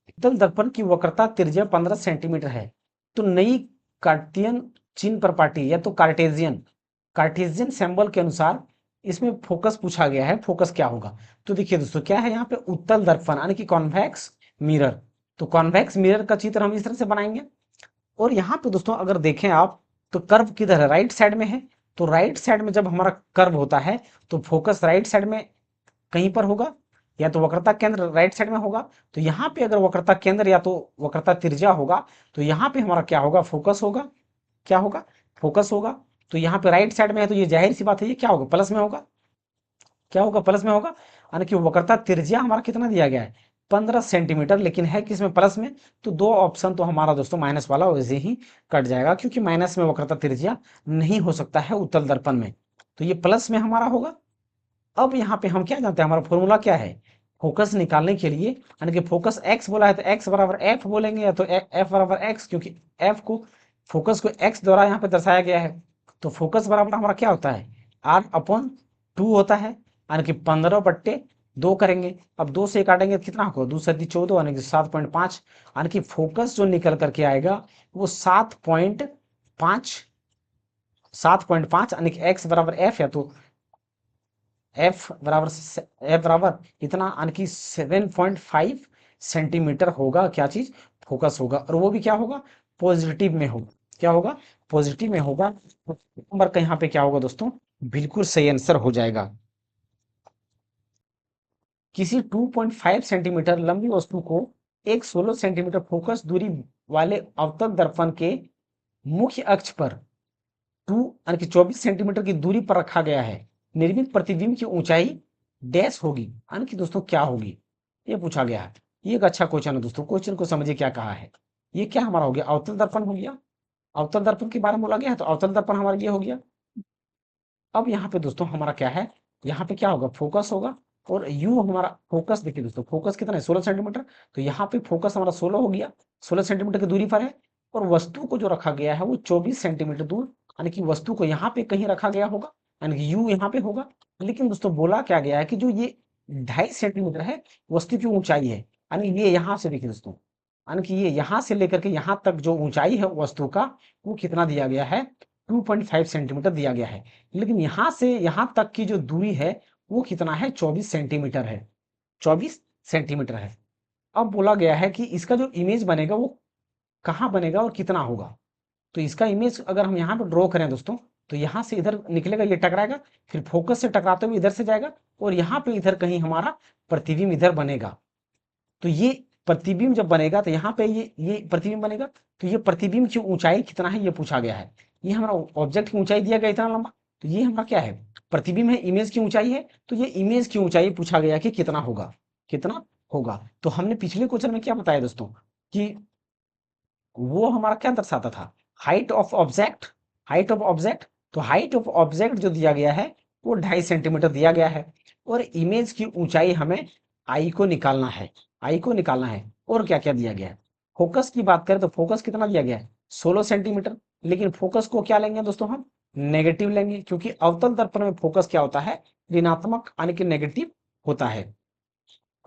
उत्तल दर्पण की वक्रता त्रिज्या 15 सेंटीमीटर है। तो नई कार्टियन चिन्ह प्रॉपर्टी या तो कार्टेशियन सिंबल के अनुसार इसमें फोकस पूछा गया है, फोकस क्या होगा। तो देखिए दोस्तों क्या है यहाँ पे, उत्तल दर्पण यानी कि कॉन्वेक्स मिरर। तो कॉन्वेक्स मिरर का चित्र हम इस तरह से बनाएंगे। और यहाँ पे दोस्तों अगर देखें आप, तो कर्व किधर है, राइट साइड में है। तो राइट साइड में जब हमारा कर्व होता है तो फोकस राइट साइड में कहीं पर होगा, या तो वक्रता केंद्र राइट साइड में होगा। तो यहाँ पे अगर वक्रता केंद्र या तो वक्रता त्रिज्या होगा, तो यहाँ पे हमारा क्या होगा, फोकस होगा। क्या होगा, फोकस होगा। तो यहाँ पे राइट साइड में है, तो ये जाहिर सी बात है, ये क्या होगा, प्लस में होगा। क्या होगा, प्लस में होगा। यानी कि वक्रता त्रिज्या हमारा कितना दिया गया है, 15 सेंटीमीटर, लेकिन है किसमें, प्लस में। तो दो ऑप्शन तो हमारा दोस्तों माइनस वाला वैसे ही कट जाएगा, क्योंकि माइनस में वक्रता त्रिज्या नहीं हो सकता है उत्तल दर्पण में। तो ये प्लस में हमारा होगा। अब यहाँ पे हम क्या जानते हैं, हमारा फॉर्मूला क्या है, फोकस निकालने के लिए, यानी कि फोकस एक्स बोला है तो एक्स बराबर एफ बोलेंगे, या तो एफ बराबर एक्स, क्योंकि एफ को, फोकस को एक्स द्वारा यहाँ पे दर्शाया गया है। तो फोकस बराबर हमारा क्या होता है, R/2 होता है, यानी कि 15/2 करेंगे। अब 2 से काटेंगे तो कितना होगा, 2 7 14, यानी कि 7.5। यानी कि फोकस जो निकल करके आएगा वो 7.5 यानी कि एक्स बराबर एफ, या तो एफ बराबर इतना, यानी कि 7.5 सेंटीमीटर होगा, क्या चीज, फोकस होगा। और वो भी क्या होगा, पॉजिटिव में होगा। क्या होगा, पॉजिटिव में होगा। नंबर का यहाँ पे क्या होगा दोस्तों, बिल्कुल सही आंसर हो जाएगा। किसी 2.5 सेंटीमीटर लंबी वस्तु को एक 16 सेंटीमीटर फोकस दूरी वाले अवतल दर्पण के मुख्य अक्ष पर 2 यानी कि 24 सेंटीमीटर की दूरी पर रखा गया है। निर्मित प्रतिबिंब की ऊंचाई डैश होगी, यानी कि दोस्तों क्या होगी, ये पूछा गया है। ये एक अच्छा क्वेश्चन है दोस्तों, क्वेश्चन को समझिए क्या कहा है। ये क्या हमारा हो गया, अवतल दर्पण हो गया। अवतल दर्पण के बारे में बोला गया है, तो अवतल दर्पण हमारा ये हो गया। अब यहाँ पे दोस्तों हमारा क्या है, यहाँ पे क्या होगा, फोकस होगा। और यू हमारा फोकस, देखिए दोस्तों फोकस कितना है, 16 सेंटीमीटर। तो यहाँ पे फोकस हमारा 16 हो गया, 16 सेंटीमीटर की दूरी पर है। और वस्तु को जो रखा गया है वो 24 सेंटीमीटर दूर, यानी कि वस्तु को यहाँ पे कहीं रखा गया होगा, यानी कि यू यहाँ पे होगा। लेकिन दोस्तों बोला क्या गया है कि जो ये 2.5 सेंटीमीटर है वस्तु की ऊंचाई है, यानी ये यहाँ से, देखिए दोस्तों, यानी कि ये यहाँ से लेकर के यहाँ तक जो ऊंचाई है वस्तु का, वो कितना दिया गया है, 2.5 सेंटीमीटर दिया गया है। लेकिन यहाँ से यहाँ तक की जो दूरी है वो कितना है, 24 सेंटीमीटर है, 24 सेंटीमीटर है। अब बोला गया है कि इसका जो इमेज बनेगा वो कहाँ बनेगा और कितना होगा। तो इसका इमेज अगर हम यहाँ पे ड्रॉ करें दोस्तों, तो यहाँ से इधर निकलेगा, ये टकराएगा, फिर फोकस से टकराते हुए इधर से जाएगा, और यहाँ पे इधर कहीं हमारा प्रतिबिंब इधर बनेगा। तो ये प्रतिबिंब जब बनेगा तो यहाँ पे ये प्रतिबिंब बनेगा। तो ये प्रतिबिंब की ऊंचाई कितना है ये पूछा गया है। ये हमारा ऑब्जेक्ट की ऊंचाई दिया गया इतना लंबा, तो ये हमारा क्या है, प्रतिबिंब है, इमेज की ऊंचाई है। तो ये इमेज की ऊंचाई पूछा गया कि कितना होगा, कितना होगा। तो हमने पिछले क्वेश्चन में क्या बताया दोस्तों, कि वो हमारा क्या दर्शाता था, height of object, height of object. तो हाइट ऑफ ऑब्जेक्ट जो दिया गया है वो 2.5 सेंटीमीटर दिया गया है। और इमेज की ऊंचाई हमें आई को निकालना है, आई को निकालना है। और क्या क्या दिया गया है, फोकस की बात करें तो फोकस कितना दिया गया है, 16 सेंटीमीटर। लेकिन फोकस को क्या लेंगे दोस्तों, हम नेगेटिव लेंगे, क्योंकि अवतल दर्पण में फोकस क्या होता है, ऋणात्मक यानी कि नेगेटिव होता है।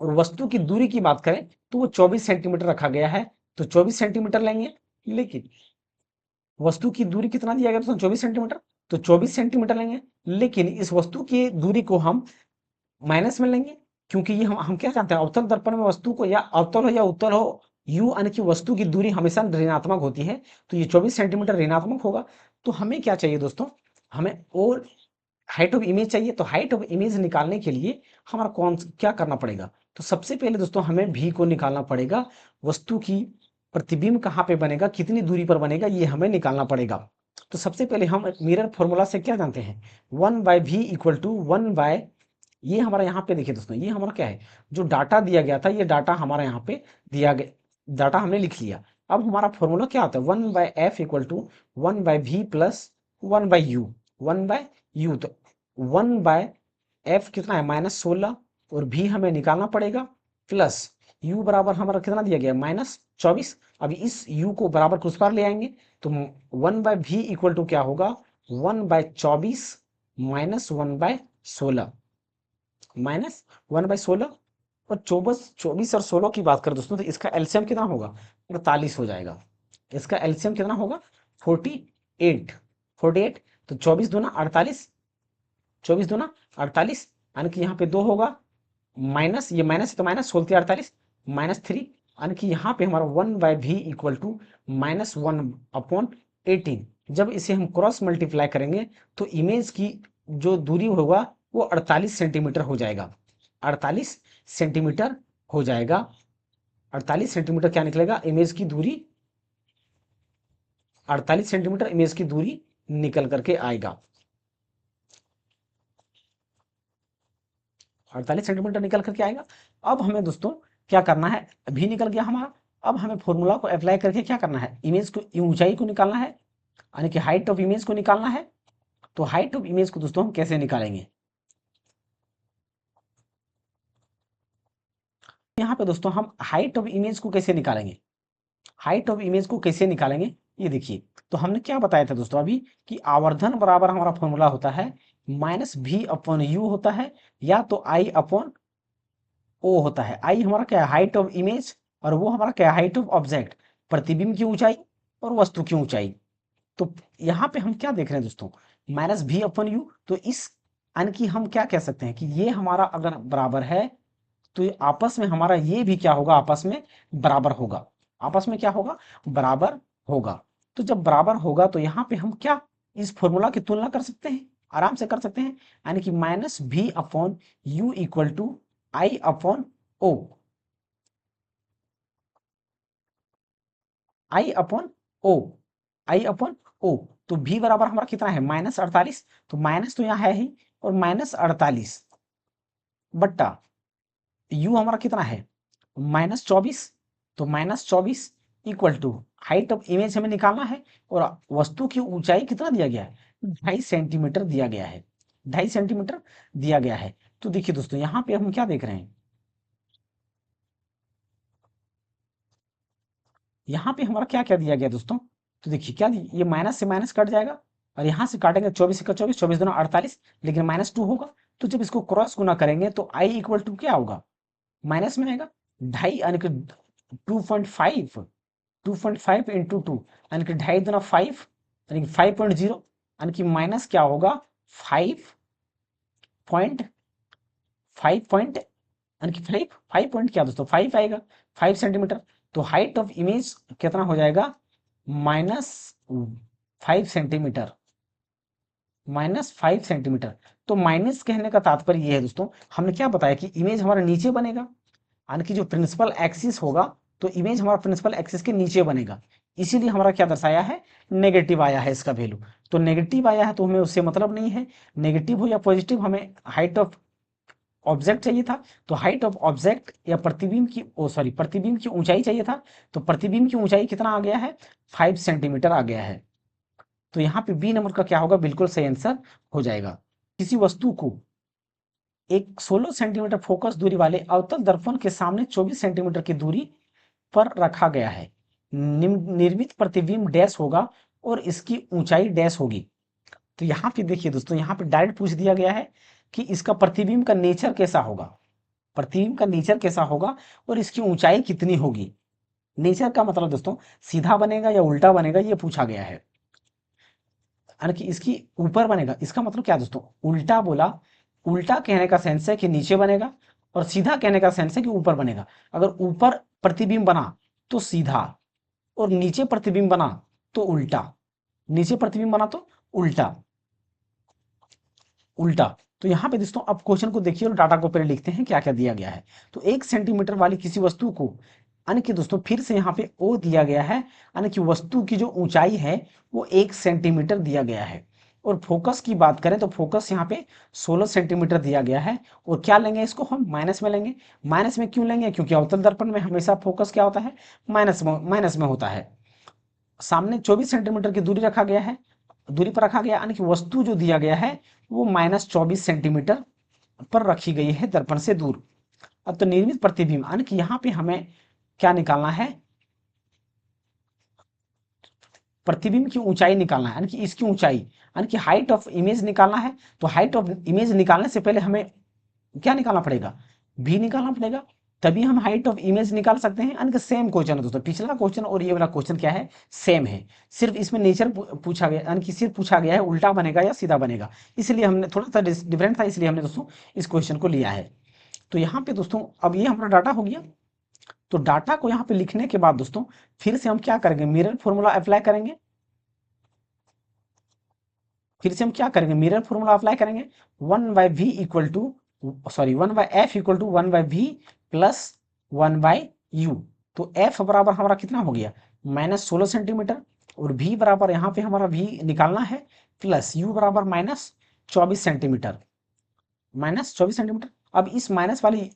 और वस्तु की दूरी की बात करें तो वो 24 सेंटीमीटर रखा गया है, तो 24 सेंटीमीटर लेंगे। लेकिन वस्तु की दूरी कितना दिया गया दोस्तों, 24 सेंटीमीटर, तो 24 सेंटीमीटर लेंगे। लेकिन इस वस्तु की दूरी को हम माइनस में लेंगे, क्योंकि ये हम क्या जानते हैं, अवतल दर्पण में वस्तु को, या अवतल हो या उत्तल हो, यू यानी कि वस्तु की दूरी हमेशा ऋणात्मक होती है। तो ये 24 सेंटीमीटर ऋणात्मक होगा। तो हमें क्या चाहिए दोस्तों, हमें और हाइट ऑफ इमेज चाहिए। तो हाइट ऑफ इमेज निकालने के लिए हमारा क्या करना पड़ेगा? तो सबसे पहले दोस्तों हमें v को निकालना पड़ेगा। वस्तु की प्रतिबिंब कहाँ पे बनेगा, कितनी दूरी पर बनेगा, ये हमें निकालना पड़ेगा। तो सबसे पहले हम मिरर फॉर्मूला से क्या जानते हैं, 1/v इक्वल टू 1/, ये हमारा यहाँ पे देखिए दोस्तों, ये हमारा क्या है, जो डाटा दिया गया था, ये डाटा हमारा यहाँ पे दिया गया, डाटा हमने लिख लिया। अब हमारा फॉर्मूला क्या होता है, 1/f equal to 1/v plus 1/u, 1/u। तो 1/f कितना है, -16, और v हमें निकालना पड़ेगा, प्लस u बराबर हमारा कितना दिया गया, -24। अब इस u को बराबर कुछ पार ले आएंगे, तो 1/v इक्वल टू क्या होगा, 1/24 माइनस 1/16, -1/16। और 24 और 16 की बात करें दोस्तों, तो इसका एलसीएम कितना होगा, 48 हो जाएगा। इसका एलसीएम कितना होगा, 48, 48। तो 24 दूना 48, 24 दूना 48, यानी कि यहाँ पे 2 होगा, माइनस, ये माइनस तो माइनस, 16 -3, यानी कि यहाँ पे हमारा 1/v इक्वल टू -1/18। जब इसे हम क्रॉस मल्टीप्लाई करेंगे तो इमेज की जो दूरी होगा वो 48 सेंटीमीटर हो जाएगा, 48 सेंटीमीटर हो जाएगा। 48 सेंटीमीटर क्या निकलेगा, इमेज की दूरी, 48 सेंटीमीटर इमेज की दूरी निकल करके आएगा, 48 सेंटीमीटर निकल करके आएगा। अब हमें दोस्तों क्या करना है, भी निकल गया हमारा। अब हमें फॉर्मूला को अप्लाई करके क्या करना है, इमेज को, ऊंचाई को निकालना है, यानी कि हाइट ऑफ इमेज को निकालना है। तो हाइट ऑफ इमेज को दोस्तों हम कैसे निकालेंगे, यहाँ पे दोस्तों हम हाइट ऑफ इमेज को कैसे निकालेंगे, हाइट ऑफ इमेज को कैसे निकालेंगे, ये देखिए। तो हमने क्या बताया था दोस्तों अभी, कि आवर्धन बराबर हमारा फॉर्मूला होता है -v/u होता है, या तो I/O होता है। I हमारा क्या है, हाइट ऑफ इमेज, और वो हमारा क्या है, हाइट ऑफ ऑब्जेक्ट, प्रतिबिंब की ऊंचाई और वस्तु की ऊंचाई। तो यहाँ पे हम क्या देख रहे हैं दोस्तों, -v/u। तो इस, यानी कि हम क्या कह सकते हैं कि ये हमारा अगर बराबर है, तो ये आपस में हमारा ये भी क्या होगा, आपस में बराबर होगा, आपस में क्या होगा, बराबर होगा। तो जब बराबर होगा तो यहाँ पे हम क्या इस फॉर्मूला की तुलना कर सकते हैं, आराम से कर सकते हैं, यानी कि -v/u equal to I/O, I/O, I/O। तो v बराबर हमारा कितना है, -48। तो माइनस तो यहाँ है ही, और -48 बट्टा u हमारा कितना है, -24। तो -24 equal to height of image हमें निकालना है, और वस्तु की ऊंचाई कितना दिया गया है, 2.5 सेंटीमीटर दिया गया है, 2.5 सेंटीमीटर दिया गया है। तो देखिए दोस्तों यहाँ पे हम क्या देख रहे हैं, यहाँ पे हमारा क्या क्या दिया गया दोस्तों। तो देखिए क्या ये माइनस से माइनस कट जाएगा, और यहाँ से काटेंगे 24 का 24, 24 दूना 48, लेकिन -2 होगा। तो जब इसको क्रॉस गुना करेंगे तो i इक्वल टू क्या होगा, माइनस में आएगा, 2.5 यानी कि 2.5, 2.5 इंटू 2, यानी कि 2.5 दूना 5, यानी कि 5.0, यानी कि माइनस क्या होगा, 5.5 यानी कि 5 पॉइंट क्या दोस्तों, 5 आएगा, 5 सेंटीमीटर। तो हाइट ऑफ इमेज कितना हो जाएगा, -5 सेंटीमीटर, -5 सेंटीमीटर। तो माइनस कहने का तात्पर्य ये है दोस्तों, हमने क्या बताया कि इमेज हमारा नीचे बनेगा, यानी कि जो प्रिंसिपल एक्सिस होगा, तो इमेज हमारा प्रिंसिपल एक्सिस के नीचे बनेगा। इसीलिए हमारा क्या दर्शाया है, नेगेटिव आया है इसका वैल्यू। तो नेगेटिव आया है तो हमें उससे मतलब नहीं है, नेगेटिव हो या पॉजिटिव, हमें हाइट ऑफ ऑब्जेक्ट चाहिए था। तो हाइट ऑफ ऑब्जेक्ट या प्रतिबिंब की, ओ सॉरी, प्रतिबिंब की ऊंचाई चाहिए था। तो प्रतिबिंब की ऊंचाई कितना आ गया है, 5 सेंटीमीटर आ गया है। तो यहाँ पे बी नंबर का क्या होगा, बिल्कुल सही आंसर हो जाएगा। किसी वस्तु को एक 16 सेंटीमीटर फोकस दूरी वाले अवतल दर्पण के सामने 24 सेंटीमीटर की दूरी पर रखा गया है, निर्मित प्रतिबिंब डैश होगा और इसकी ऊंचाई डैश होगी। तो यहाँ पे देखिए दोस्तों, यहाँ पे डायरेक्ट पूछ दिया गया है कि इसका प्रतिबिंब का नेचर कैसा होगा, प्रतिबिंब का नेचर कैसा होगा और इसकी ऊंचाई कितनी होगी। नेचर का मतलब दोस्तों सीधा बनेगा या उल्टा बनेगा, ये पूछा गया है, यानी कि इसकी ऊपर बनेगा। इसका मतलब क्या दोस्तों, उल्टा बोला, उल्टा कहने का सेंस है कि नीचे बनेगा, और सीधा कहने का सेंस है कि ऊपर बनेगा। अगर ऊपर प्रतिबिंब बना तो सीधा, और नीचे प्रतिबिंब बना तो उल्टा, नीचे प्रतिबिंब बना तो उल्टा। उल्टा। तो यहाँ पे दोस्तों अब क्वेश्चन को देखिए और डाटा को पहले लिखते हैं क्या क्या दिया गया है। तो 1 सेंटीमीटर वाली किसी वस्तु को, यानी कि दोस्तों फिर से यहाँ पे ओ दिया गया है, यानी कि वस्तु की जो ऊंचाई है वो 1 सेंटीमीटर दिया गया है। और फोकस की बात करें तो फोकस यहाँ पे 16 सेंटीमीटर दिया गया है। और क्या लेंगे, इसको हम माइनस में लेंगे। माइनस में क्यों लेंगे, क्योंकि अवतल दर्पण में हमेशा फोकस क्या होता है, माइनस में होता है। सामने 24 सेंटीमीटर की दूरी रखा गया है, दूरी पर रखा गया, यानी कि वस्तु जो दिया गया है वो -24 सेंटीमीटर पर रखी गई है दर्पण से दूर। अब तो निर्मित प्रतिबिंब, यानी कि यहाँ पे हमें क्या निकालना है, प्रतिबिंब की ऊंचाई निकालना है, यानी कि इसकी ऊंचाई, यानी कि हाइट ऑफ इमेज निकालना है। तो हाइट ऑफ इमेज निकालने से पहले हमें क्या निकालना पड़ेगा, भी निकालना पड़ेगा, तभी हम हाइट ऑफ इमेज निकाल सकते हैं। यानी कि सेम क्वेश्चन है दोस्तों, पिछला क्वेश्चन और ये वाला क्वेश्चन क्या है, सेम है। सिर्फ इसमें नेचर पूछा गया, यानी कि सिर्फ पूछा गया है उल्टा बनेगा या सीधा बनेगा, इसलिए हमने थोड़ा सा डिफरेंट था, इसलिए हमने दोस्तों इस क्वेश्चन को लिया है। तो यहाँ पे दोस्तों अब ये हमारा डाटा हो गया। तो डाटा को यहाँ पे लिखने के बाद दोस्तों फिर से हम क्या करेंगे, मिरर फॉर्मूला अप्लाई करेंगे। फिर से हम क्या करेंगे, मिरर फॉर्मूला अप्लाई करेंगे। 1/v equal to, sorry 1/f equal to 1/v plus 1/u। तो f बराबर हमारा कितना हो गया, -16 सेंटीमीटर। और v बराबर यहाँ पे हमारा v निकालना है, प्लस u बराबर -24 सेंटीमीटर। -24 सेंटीमीटर। अब इस माइनस वाली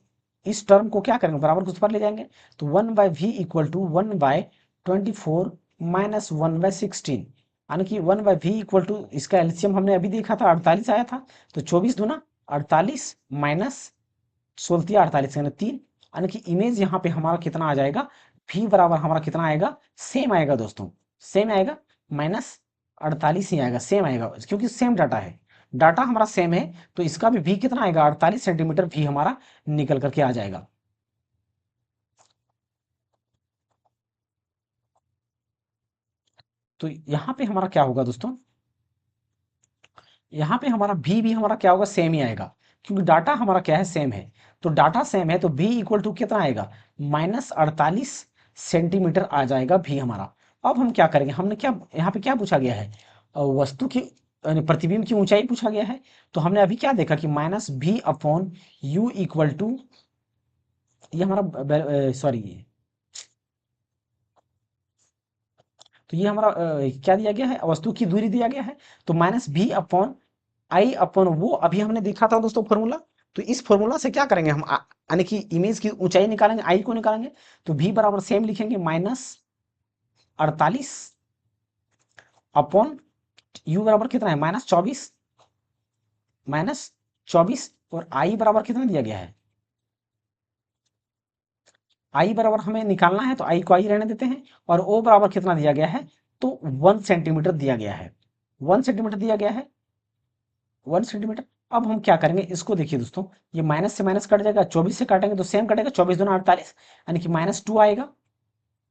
इस टर्म को क्या करेंगे, बराबर कुछ पर ले जाएंगे। तो 1/v इक्वल टू 1/24 माइनस 1/16, यानी कि 1/v इक्वल टू, इसका एलसीएम हमने अभी देखा था 48 आया था। तो 24 दूना 48 माइनस 16 48 यानी 3, यानी कि इमेज यहाँ पे हमारा कितना आ जाएगा, v बराबर हमारा कितना आएगा, सेम आएगा दोस्तों, सेम आएगा, -48 ही आएगा, सेम आएगा, क्योंकि सेम डाटा है, डाटा हमारा सेम है। तो इसका भी v कितना आएगा, 48 सेंटीमीटर v हमारा निकल करके आ जाएगा। तो यहाँ पे हमारा क्या होगा दोस्तों, यहाँ पे हमारा भी हमारा क्या होगा, सेम ही आएगा, क्योंकि डाटा हमारा क्या है, सेम है। तो डाटा सेम है तो v इक्वल टू कितना आएगा, -48 सेंटीमीटर आ जाएगा v हमारा। अब हम क्या करेंगे, हमने क्या यहाँ पे क्या पूछा गया है, वस्तु की यानी प्रतिबिंब की ऊंचाई पूछा गया है। तो हमने अभी क्या देखा कि -v/u इक्वल टू, ये हमारा सॉरी, तो ये हमारा क्या दिया गया है, वस्तु की दूरी दिया गया है। तो -v/i/, वो अभी हमने देखा था दोस्तों फॉर्मूला। तो इस फॉर्मूला से क्या करेंगे हम, यानी कि इमेज की ऊंचाई निकालेंगे, आई को निकालेंगे। तो v बराबर सेम लिखेंगे, -48/, u बराबर कितना है, -24, और i बराबर कितना दिया गया है, आई बराबर हमें निकालना है, तो आई को आई रहने देते हैं। और ओ बराबर कितना दिया गया है, तो 1 सेंटीमीटर दिया गया है, 1 सेंटीमीटर दिया गया है, 1 सेंटीमीटर। अब हम क्या करेंगे, इसको देखिए दोस्तों, ये माइनस से माइनस कट जाएगा, 24 से काटेंगे तो सेम कटेगा, 24 दूना 48, यानी कि -2 आएगा।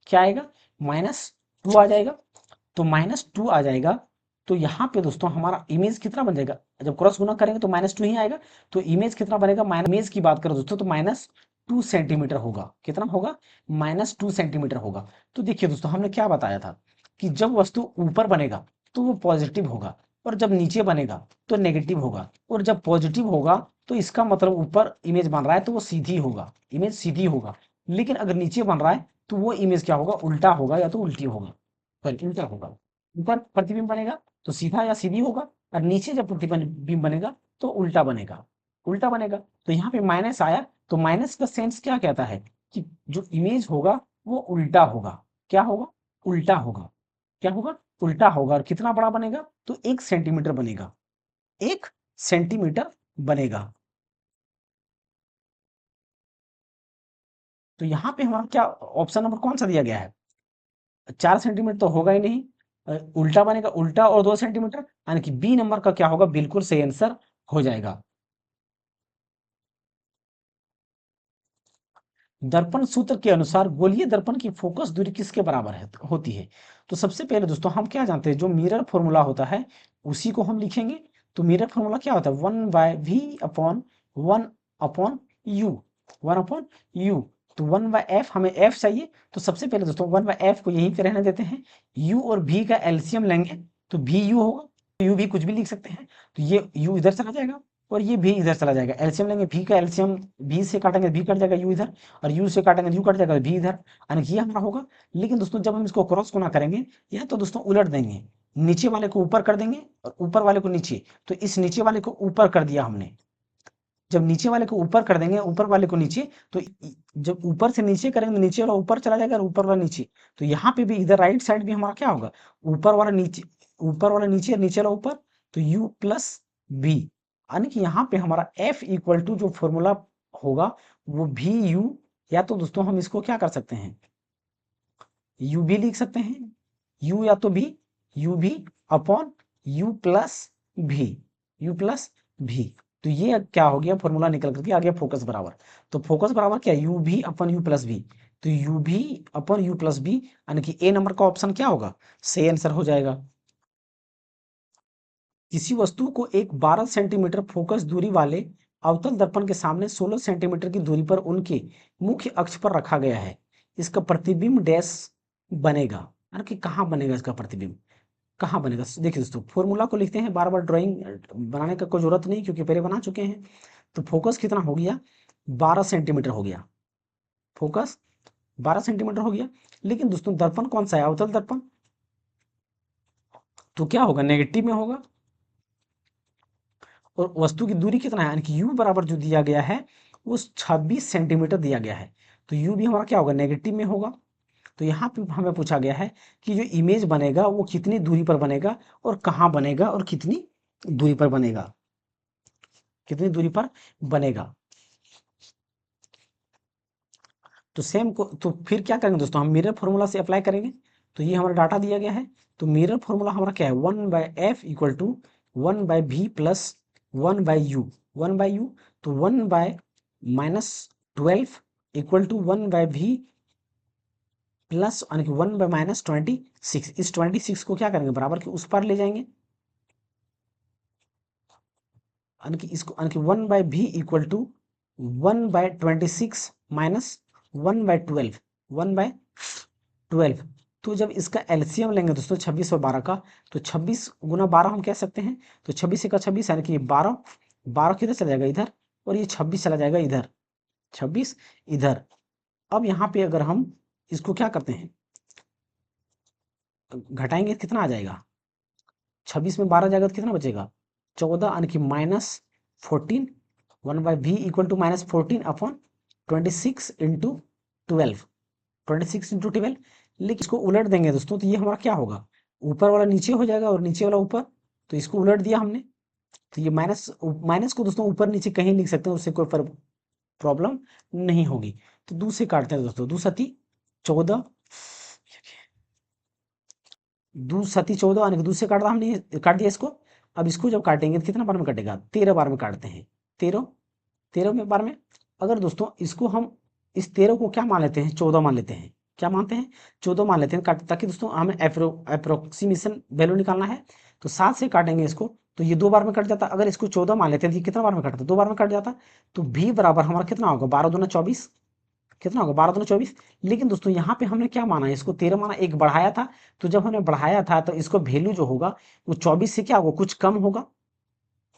क्या आएगा, -2 आ जाएगा। तो -2 आ जाएगा। तो यहाँ पे दोस्तों हमारा इमेज कितना बन जाएगा, जब क्रॉस गुना करेंगे तो -2 ही आएगा। तो इमेज कितना बनेगा, इमेज की बात करो दोस्तों तो -2 सेंटीमीटर होगा। कितना होगा, -2 सेंटीमीटर होगा। तो देखिए दोस्तों हमने क्या बताया था कि जब वस्तु ऊपर बनेगा तो वो पॉजिटिव होगा, और जब नीचे बनेगा तो नेगेटिव होगा। और जब पॉजिटिव होगा तो इसका मतलब ऊपर इमेज बन रहा है तो वो सीधी होगा, इमेज सीधी होगा। लेकिन अगर नीचे बन रहा है तो वो इमेज क्या होगा, उल्टा होगा या तो उल्टी होगा, सॉरी उल्टा होगा। ऊपर प्रतिबिंब बनेगा तो सीधा या सीधी होगा, और नीचे जब प्रतिबिंब बनेगा तो उल्टा बनेगा, उल्टा बनेगा। तो यहाँ पे माइनस आया, तो माइनस का सेंस क्या कहता है कि जो इमेज होगा वो उल्टा होगा। क्या होगा, उल्टा होगा। क्या होगा, उल्टा होगा। और कितना बड़ा बनेगा, तो 1 सेंटीमीटर बनेगा, 1 सेंटीमीटर बनेगा। तो यहाँ पे हमारा क्या ऑप्शन नंबर कौन सा दिया गया है, 4 सेंटीमीटर तो होगा ही नहीं, उल्टा बनेगा, उल्टा और 2 सेंटीमीटर, यानी कि बी नंबर का क्या होगा, बिल्कुल सही आंसर हो जाएगा। दर्पण सूत्र के अनुसार गोलीय दर्पण की फोकस दूरी किसके बराबर है, होती है। तो सबसे पहले दोस्तों हम क्या जानते हैं, जो मिरर फॉर्मूला होता है उसी को हम लिखेंगे। तो मिरर फॉर्मूला क्या होता है, 1/v/1/u, 1/u। तो 1/f, हमें f चाहिए। तो सबसे पहले दोस्तों 1/f को यहीं पे रहने देते हैं, u और v का एलसीएम लेंगे तो vu होगा। यू भी कुछ भी लिख सकते हैं, तो ये यू इधर चला जाएगा और ये भी इधर चला जाएगा। एलसीएम लेंगे, भी का एलसीएम भी से काटेंगे भी कट जाएगा यू इधर, और यू से काटेंगे यू कट जाएगा भी इधर, यानी कि ये हमारा होगा। लेकिन दोस्तों जब हम इसको क्रॉस गुना करेंगे या तो दोस्तों उलट देंगे, नीचे वाले को ऊपर कर देंगे और ऊपर वाले को नीचे, तो इस नीचे वाले को ऊपर कर दिया हमने। जब नीचे वाले को ऊपर कर देंगे, ऊपर वाले को नीचे, तो जब ऊपर से नीचे करेंगे तो नीचे वाला ऊपर चला जाएगा और ऊपर वाला नीचे, तो यहाँ पे भी इधर राइट साइड भी हमारा क्या होगा, ऊपर वाला नीचे, ऊपर वाला नीचे और नीचे वाला ऊपर, तो u प्लस बी, यानी कि यहाँ पे हमारा f इक्वल टू जो फॉर्मूला होगा वो भी u, या तो दोस्तों हम इसको क्या कर सकते हैं, u भी लिख सकते हैं, u या तो भी u भी अपॉन u प्लस भी, u प्लस भी। तो ये क्या हो गया, फॉर्मूला निकल करके आ गया फोकस बराबर। तो फोकस बराबर क्या, u भी अपन u प्लस भी, तो u भी अपन u प्लस बी, यानी कि ए नंबर का ऑप्शन क्या होगा, सही आंसर हो जाएगा। किसी वस्तु को एक 12 सेंटीमीटर फोकस दूरी वाले अवतल दर्पण के सामने 16 सेंटीमीटर की दूरी पर उनके मुख्य अक्ष पर रखा गया है, इसका प्रतिबिंब डैश बनेगा, यानी कि कहाँ बनेगा इसका प्रतिबिंब, कहाँ बनेगा। देखिए दोस्तों फॉर्मूला को लिखते हैं, बार बार ड्राइंग बनाने का कोई जरूरत नहीं क्योंकि पहले बना चुके हैं। तो फोकस कितना हो गया, 12 सेंटीमीटर हो गया, फोकस 12 सेंटीमीटर हो गया। लेकिन दोस्तों दर्पण कौन सा है, अवतल दर्पण, तो क्या होगा, नेगेटिव में होगा। और वस्तु की दूरी कितना है, यानी कि u बराबर जो दिया गया है वो 26 सेंटीमीटर दिया गया है, तो u भी हमारा क्या होगा, नेगेटिव में होगा। तो यहाँ पे हमें पूछा गया है कि जो इमेज बनेगा वो कितनी दूरी पर बनेगा और कहाँ बनेगा और कितनी दूरी पर बनेगा, कितनी दूरी पर बनेगा। तो सेम को तो फिर क्या करेंगे दोस्तों, हम मिरर फॉर्मूला से अप्लाई करेंगे। तो ये हमारा डाटा दिया गया है, तो मिरर फॉर्मूला हमारा क्या है, 1/f equal to 1/v plus 1/u, 1/u, तो 1/-12 इक्वल टू 1/v प्लस, यानी कि 1/-26। इस 26 को क्या करेंगे, बराबर के उस पार ले जाएंगे, यानी कि इसको, यानी कि 1/v इक्वल टू 1/26 माइनस 1/12, 1/12। तो जब इसका एलसीएम लेंगे दोस्तों 26 और 12 का, तो 26 गुना 12 हम कह सकते हैं, तो 26 का 26, यानी कि 12, 12 किधर चला जाएगा इधर, और ये 26 चला जाएगा इधर, 26 इधर। अब यहाँ पे अगर हम इसको क्या करते हैं, घटाएंगे कितना आ जाएगा, 26 में 12 जाएगा तो कितना बचेगा, 14, यानी कि -14, 1/v equal to -14 upon 26 into 12, 26 into 12। लेकिन इसको उलट देंगे दोस्तों तो ये हमारा क्या होगा, ऊपर वाला नीचे हो जाएगा और नीचे वाला ऊपर, तो इसको उलट दिया हमने, तो ये माइनस, माइनस को दोस्तों ऊपर नीचे कहीं लिख सकते हैं, उससे कोई प्रॉब्लम नहीं होगी। तो 2 से काटते हैं दोस्तों, 2 सती 14, 2 सती 14, यानी कि 2 से काटा हमने, काट दिया इसको। अब इसको जब काटेंगे तो कितना बार में कटेगा, 13 बार में काटते हैं, 13, 13 में बार में। अगर दोस्तों इसको हम, इस 13 को क्या मान लेते हैं, 14 मान लेते हैं, क्या मानते हैं, 14 मान लेते हैं, ताकि दोस्तों हमें अप्रोक्सीमेशन वैल्यू निकालना है। तो 7 से काटेंगे इसको, तो ये 2 बार में कट जाता। अगर इसको 14 मान लेते हैं तो ये कितना बार में कटता, 2 बार में कट जाता। तो भी बराबर हमारा कितना होगा, 12 दूना 24, कितना होगा, 12 दूना 24। लेकिन दोस्तों यहाँ पे हमने क्या माना है, इसको 13 माना, एक बढ़ाया था। तो जब हमने बढ़ाया था तो इसको वैल्यू जो होगा वो 24 से क्या होगा, कुछ कम होगा।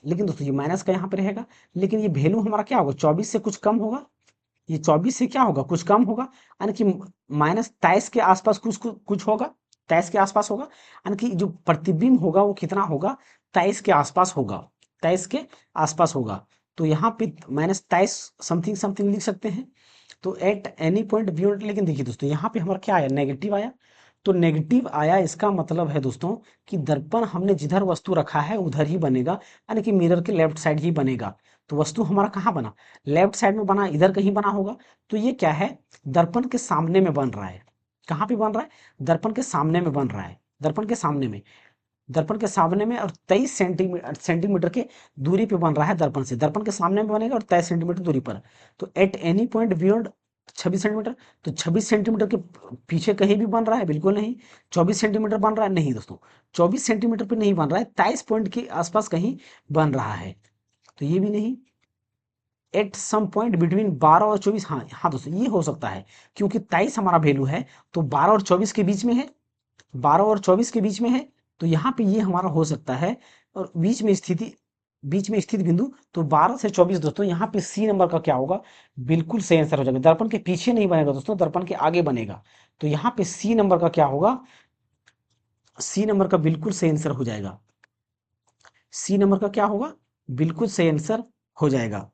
लेकिन दोस्तों ये माइनस का यहाँ पे रहेगा, लेकिन ये वैल्यू हमारा क्या होगा, 24 से कुछ कम होगा। ये 24 से क्या होगा, कुछ कम होगा, यानी कि -23 के आसपास कुछ कुछ होगा, 23 के आसपास होगा। यानी कि जो प्रतिबिंब होगा वो कितना होगा, 23 के आसपास होगा, 23 के आसपास होगा। तो यहाँ पे -23 समथिंग समथिंग लिख सकते हैं। तो एट एनी पॉइंट बियॉन्ड, लेकिन देखिए दोस्तों यहाँ पे हमारा क्या आया, नेगेटिव आया। तो नेगेटिव आया, इसका मतलब है दोस्तों कि दर्पण हमने जिधर वस्तु रखा है उधर ही बनेगा, यानी कि मिरर के लेफ्ट साइड ही बनेगा। तो वस्तु हमारा कहाँ बना, लेफ्ट साइड में बना, इधर कहीं बना होगा। तो ये क्या है, दर्पण के सामने में बन रहा है। कहाँ पे बन रहा है, दर्पण के सामने में बन रहा है, दर्पण के सामने में, दर्पण के सामने में, और 23 सेंटीमीटर के दूरी पे बन रहा है दर्पण से, दर्पण के सामने में बनेगा और 23 सेंटीमीटर दूरी पर। तो at any point beyond 26 centimetre, तो 26 सेंटीमीटर के पीछे कहीं भी बन रहा है, बिल्कुल नहीं। 24 सेंटीमीटर बन रहा है, नहीं दोस्तों, 24 सेंटीमीटर पे नहीं बन रहा है, 23 पॉइंट के आसपास कहीं बन रहा है, तो ये भी नहीं। एट सम पॉइंट बिटवीन 12 और 24, हाँ हाँ दोस्तों ये हो सकता है, क्योंकि 23 हमारा वैल्यू है, तो 12 और 24 के बीच में है, 12 और 24 के बीच में है, तो यहाँ पे ये हमारा हो सकता है। और बीच में स्थित बिंदु, तो 12 से 24 दोस्तों, यहाँ पे सी नंबर का क्या होगा, बिल्कुल सही आंसर हो जाएगा। दर्पण के पीछे नहीं बनेगा दोस्तों, दर्पण के आगे बनेगा। तो यहाँ पे सी नंबर का क्या होगा, सी नंबर का बिल्कुल सही आंसर हो जाएगा। सी नंबर का क्या होगा, बिल्कुल सही आंसर हो जाएगा।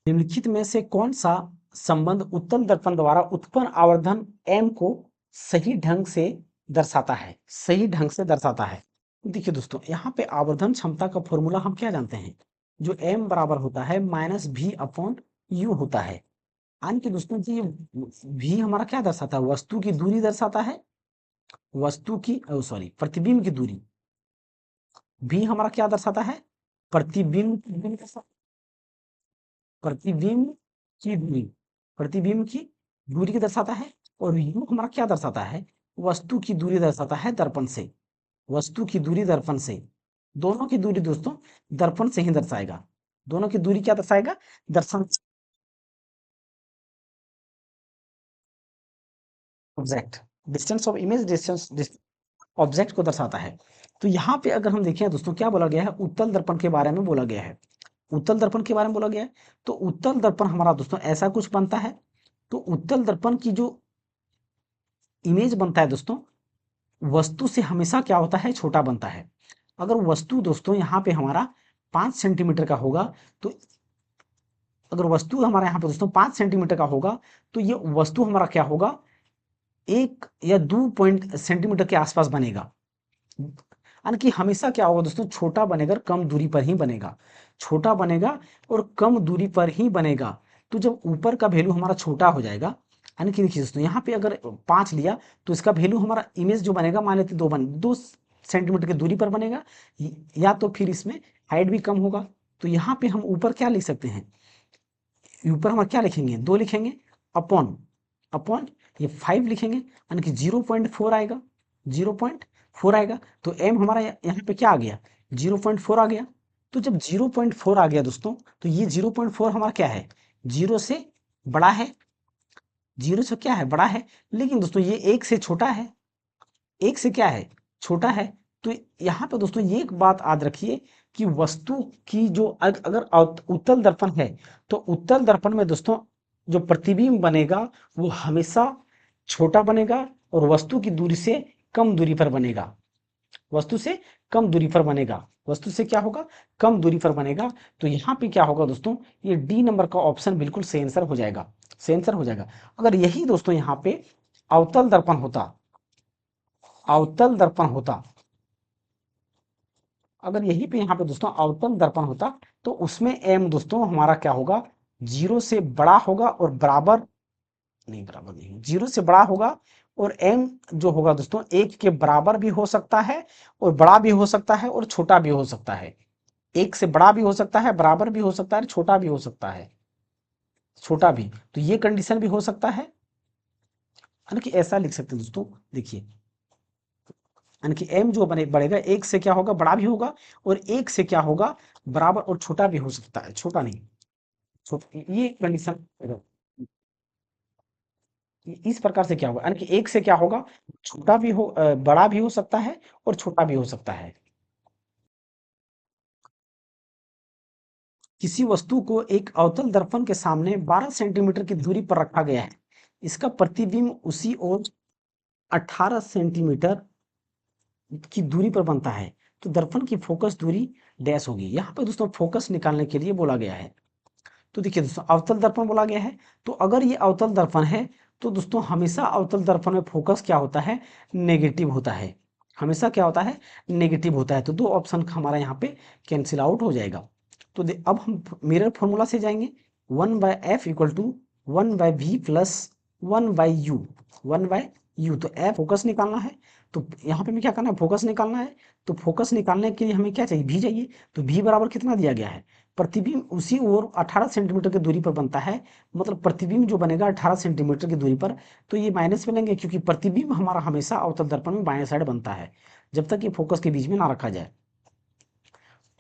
निम्नलिखित में से कौन सा संबंध उत्तल दर्पण द्वारा उत्पन्न आवर्धन m को सही ढंग से दर्शाता है, सही ढंग से दर्शाता है। देखिए दोस्तों, यहाँ पे आवर्धन क्षमता का फॉर्मूला हम क्या जानते हैं, जो m बराबर होता है माइनस भी अपॉन यू होता है। यानी कि दोस्तों जी, भी हमारा क्या दर्शाता है, वस्तु की दूरी दर्शाता है, वस्तु की सॉरी प्रतिबिंब की दूरी। भी हमारा क्या दर्शाता है, प्रतिबिंब प्रतिबिंब की दूरी, प्रतिबिंब की दूरी की दर्शाता है। और यू हमारा क्या दर्शाता है, वस्तु की दूरी दर्शाता है दर्पण से, वस्तु की दूरी दर्पण से। दोनों की दूरी दोस्तों दर्पण से ही दर्शाएगा, दोनों की दूरी क्या दर्शाएगा, दर्पण, object, distance of image, distance object को दर्शाता है। तो यहाँ पे अगर हम देखें दोस्तों, क्या बोला गया है, उत्तल दर्पण के बारे में बोला गया है, उत्तल दर्पण के बारे में बोला गया है। तो उत्तल दर्पण हमारा दोस्तों ऐसा कुछ बनता है। तो उत्तल दर्पण की जो इमेज बनता है दोस्तों, वस्तु से हमेशा क्या होता है, छोटा बनता है। अगर वस्तु दोस्तों यहाँ पे हमारा 5 सेंटीमीटर का होगा, तो अगर वस्तु हमारा यहाँ पे दोस्तों 5 सेंटीमीटर का होगा, तो ये वस्तु हमारा क्या होगा, 1 या 2 सेंटीमीटर के आसपास बनेगा। यानी कि हमेशा क्या होगा दोस्तों, छोटा बनेगा, कम दूरी पर ही बनेगा, छोटा बनेगा और कम दूरी पर ही बनेगा। तो जब ऊपर का वैल्यू हमारा छोटा हो जाएगा, यानी कि देखिए दोस्तों, यहाँ पे अगर 5 लिया, तो इसका वैल्यू हमारा इमेज जो बनेगा, मान लेते 2 सेंटीमीटर की दूरी पर बनेगा, या तो फिर इसमें हाइट भी कम होगा। तो यहाँ पे हम ऊपर क्या लिख सकते हैं, ऊपर हम क्या लिखेंगे, 2 लिखेंगे, अपॉन अपॉन ये 5 लिखेंगे, यानी कि 0.4 आएगा, 0.4 आएगा। तो m हमारा यहाँ पे क्या आ गया, 0.4 आ गया। तो जब 0.4 आ गया दोस्तों, तो ये 0.4 हमारा क्या है, जीरो से बड़ा है, जीरो से क्या है, बड़ा है। लेकिन दोस्तों ये एक से छोटा है, एक से क्या है, छोटा है। तो यहाँ पे दोस्तों ये एक बात याद रखिए कि वस्तु की जो अगर उत्तल दर्पण है, तो उत्तल दर्पण में दोस्तों जो प्रतिबिंब बनेगा, वो हमेशा छोटा बनेगा और वस्तु की दूरी से कम दूरी पर बनेगा, वस्तु से कम दूरी पर बनेगा, वस्तु से क्या होगा, कम दूरी पर बनेगा। तो यहाँ पे क्या होगा दोस्तों, ये डी नंबर का ऑप्शन बिल्कुल सही आंसर हो जाएगा, सही आंसर हो जाएगा। अगर यही दोस्तों यहाँ पे अवतल दर्पण होता, अवतल दर्पण होता, अगर यही पे यहाँ पे दोस्तों अवतल दर्पण होता, तो उसमें m दोस्तों हमारा क्या होगा, जीरो से बड़ा होगा और बराबर नहीं, बराबर नहीं, जीरो से बड़ा होगा। और m जो होगा दोस्तों 1 के बराबर भी हो सकता है, और बड़ा भी हो सकता है, और छोटा भी हो सकता है। 1 से बड़ा भी हो सकता है, बराबर भी हो सकता है, छोटा भी हो सकता है, छोटा भी। तो ये कंडीशन भी हो सकता है, यानी कि ऐसा लिख सकते हैं दोस्तों। देखिए, यानी कि m जो बढ़ेगा, 1 से क्या होगा, बड़ा भी होगा, और 1 से क्या होगा, बराबर और छोटा भी हो सकता है, छोटा नहीं, ये कंडीशन इस प्रकार से क्या होगा, यानी कि 1 से क्या होगा, छोटा भी हो, बड़ा भी हो सकता है, और छोटा भी हो सकता है। किसी वस्तु को एक अवतल दर्पण के सामने 12 सेंटीमीटर की दूरी पर रखा गया है, इसका प्रतिबिंब उसी ओर 18 सेंटीमीटर की दूरी पर बनता है। तो दर्पण की फोकस दूरी डैश होगी। यहाँ पे दोस्तों फोकस निकालने के लिए बोला गया है। तो देखिए दोस्तों, अवतल दर्पण बोला गया है, तो अगर ये अवतल दर्पण है, तो दोस्तों हमेशा अवतल दर्पण में फोकस क्या होता है, नेगेटिव होता है, हमेशा क्या होता है, नेगेटिव होता है। तो दो ऑप्शन हमारा यहाँ पे कैंसिल आउट हो जाएगा। तो अब हम मिरर फॉर्मूला से जाएंगे, 1/f = 1/v+1/u, 1/u। तो एफ फोकस निकालना है, तो यहाँ पे हमें क्या करना है, फोकस निकालना है। तो फोकस निकालने के लिए हमें क्या चाहिए, भी चाहिए। तो भी बराबर कितना दिया गया है, प्रतिबिंब उसी ओर 18 सेंटीमीटर की दूरी पर बनता है, मतलब प्रतिबिंब जो बनेगा 18 सेंटीमीटर की दूरी पर। तो ये माइनस में लेंगे, क्योंकि प्रतिबिंब हमारा हमेशा अवतल दर्पण में बाएं साइड बनता है, जब तक ये फोकस के बीच में ना रखा जाए।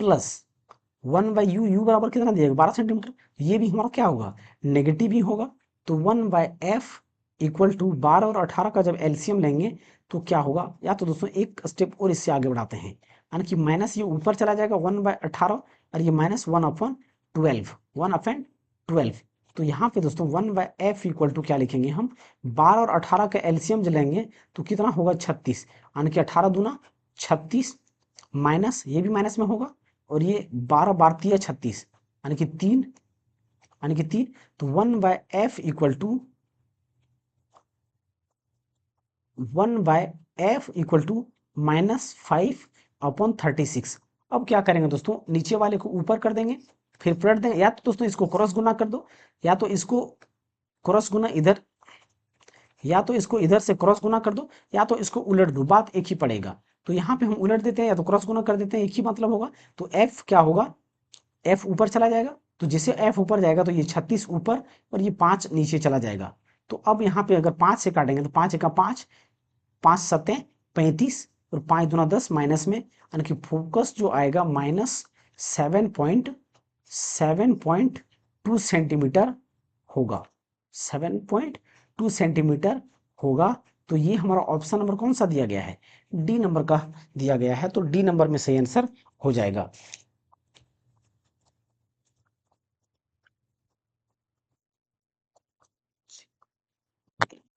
प्लस 1/u, यू बराबर कितना दिया, 12 सेंटीमीटर। ये भी हमारा क्या होगा, नेगेटिव ही होगा। तो 1/f इक्वल टू 12 और 18 का जब एलसीएम लेंगे तो क्या होगा, या तो दोस्तों एक स्टेप और इससे आगे बढ़ाते हैं, यानी कि माइनस ये ऊपर चला जाएगा 1/18 और ये माइनस 1/12, 1/12। तो यहाँ पे दोस्तों 1/f इक्वल टू क्या लिखेंगे हम, 12 और 18 का एलसीएम जो लेंगे तो कितना होगा 36, यानी कि 18 दूना 36, माइनस ये भी माइनस में होगा और ये 12 बारती है 36, यानी कि 3, यानी कि 3। तो 1/f equal to 1/f equal to -5/36। अब क्या करेंगे दोस्तों, नीचे वाले को ऊपर कर देंगे फिर पलट देंगे, या तो दोस्तों इसको क्रॉस गुना कर दो, या तो इसको क्रॉस गुना इधर, या तो इसको इधर से क्रॉस गुना कर दो, या तो इसको उलट दो, बात एक ही पड़ेगा। तो यहाँ पे हम उलट देते हैं या तो क्रॉस गुना कर देते हैं, एक ही मतलब होगा। तो f क्या होगा, f ऊपर चला जाएगा, तो जैसे f ऊपर जाएगा तो ये 36 ऊपर और ये 5 नीचे चला जाएगा। तो अब यहाँ पे अगर 5 से काटेंगे तो 5 का 5, 5 सत्ते 35 और 5 दूना 10 माइनस में, यानी कि फोकस जो आएगा -7.2 सेंटीमीटर होगा, 7.2 सेंटीमीटर होगा। तो ये हमारा ऑप्शन नंबर कौन सा दिया गया है, डी नंबर का दिया गया है। तो डी नंबर में सही आंसर हो जाएगा।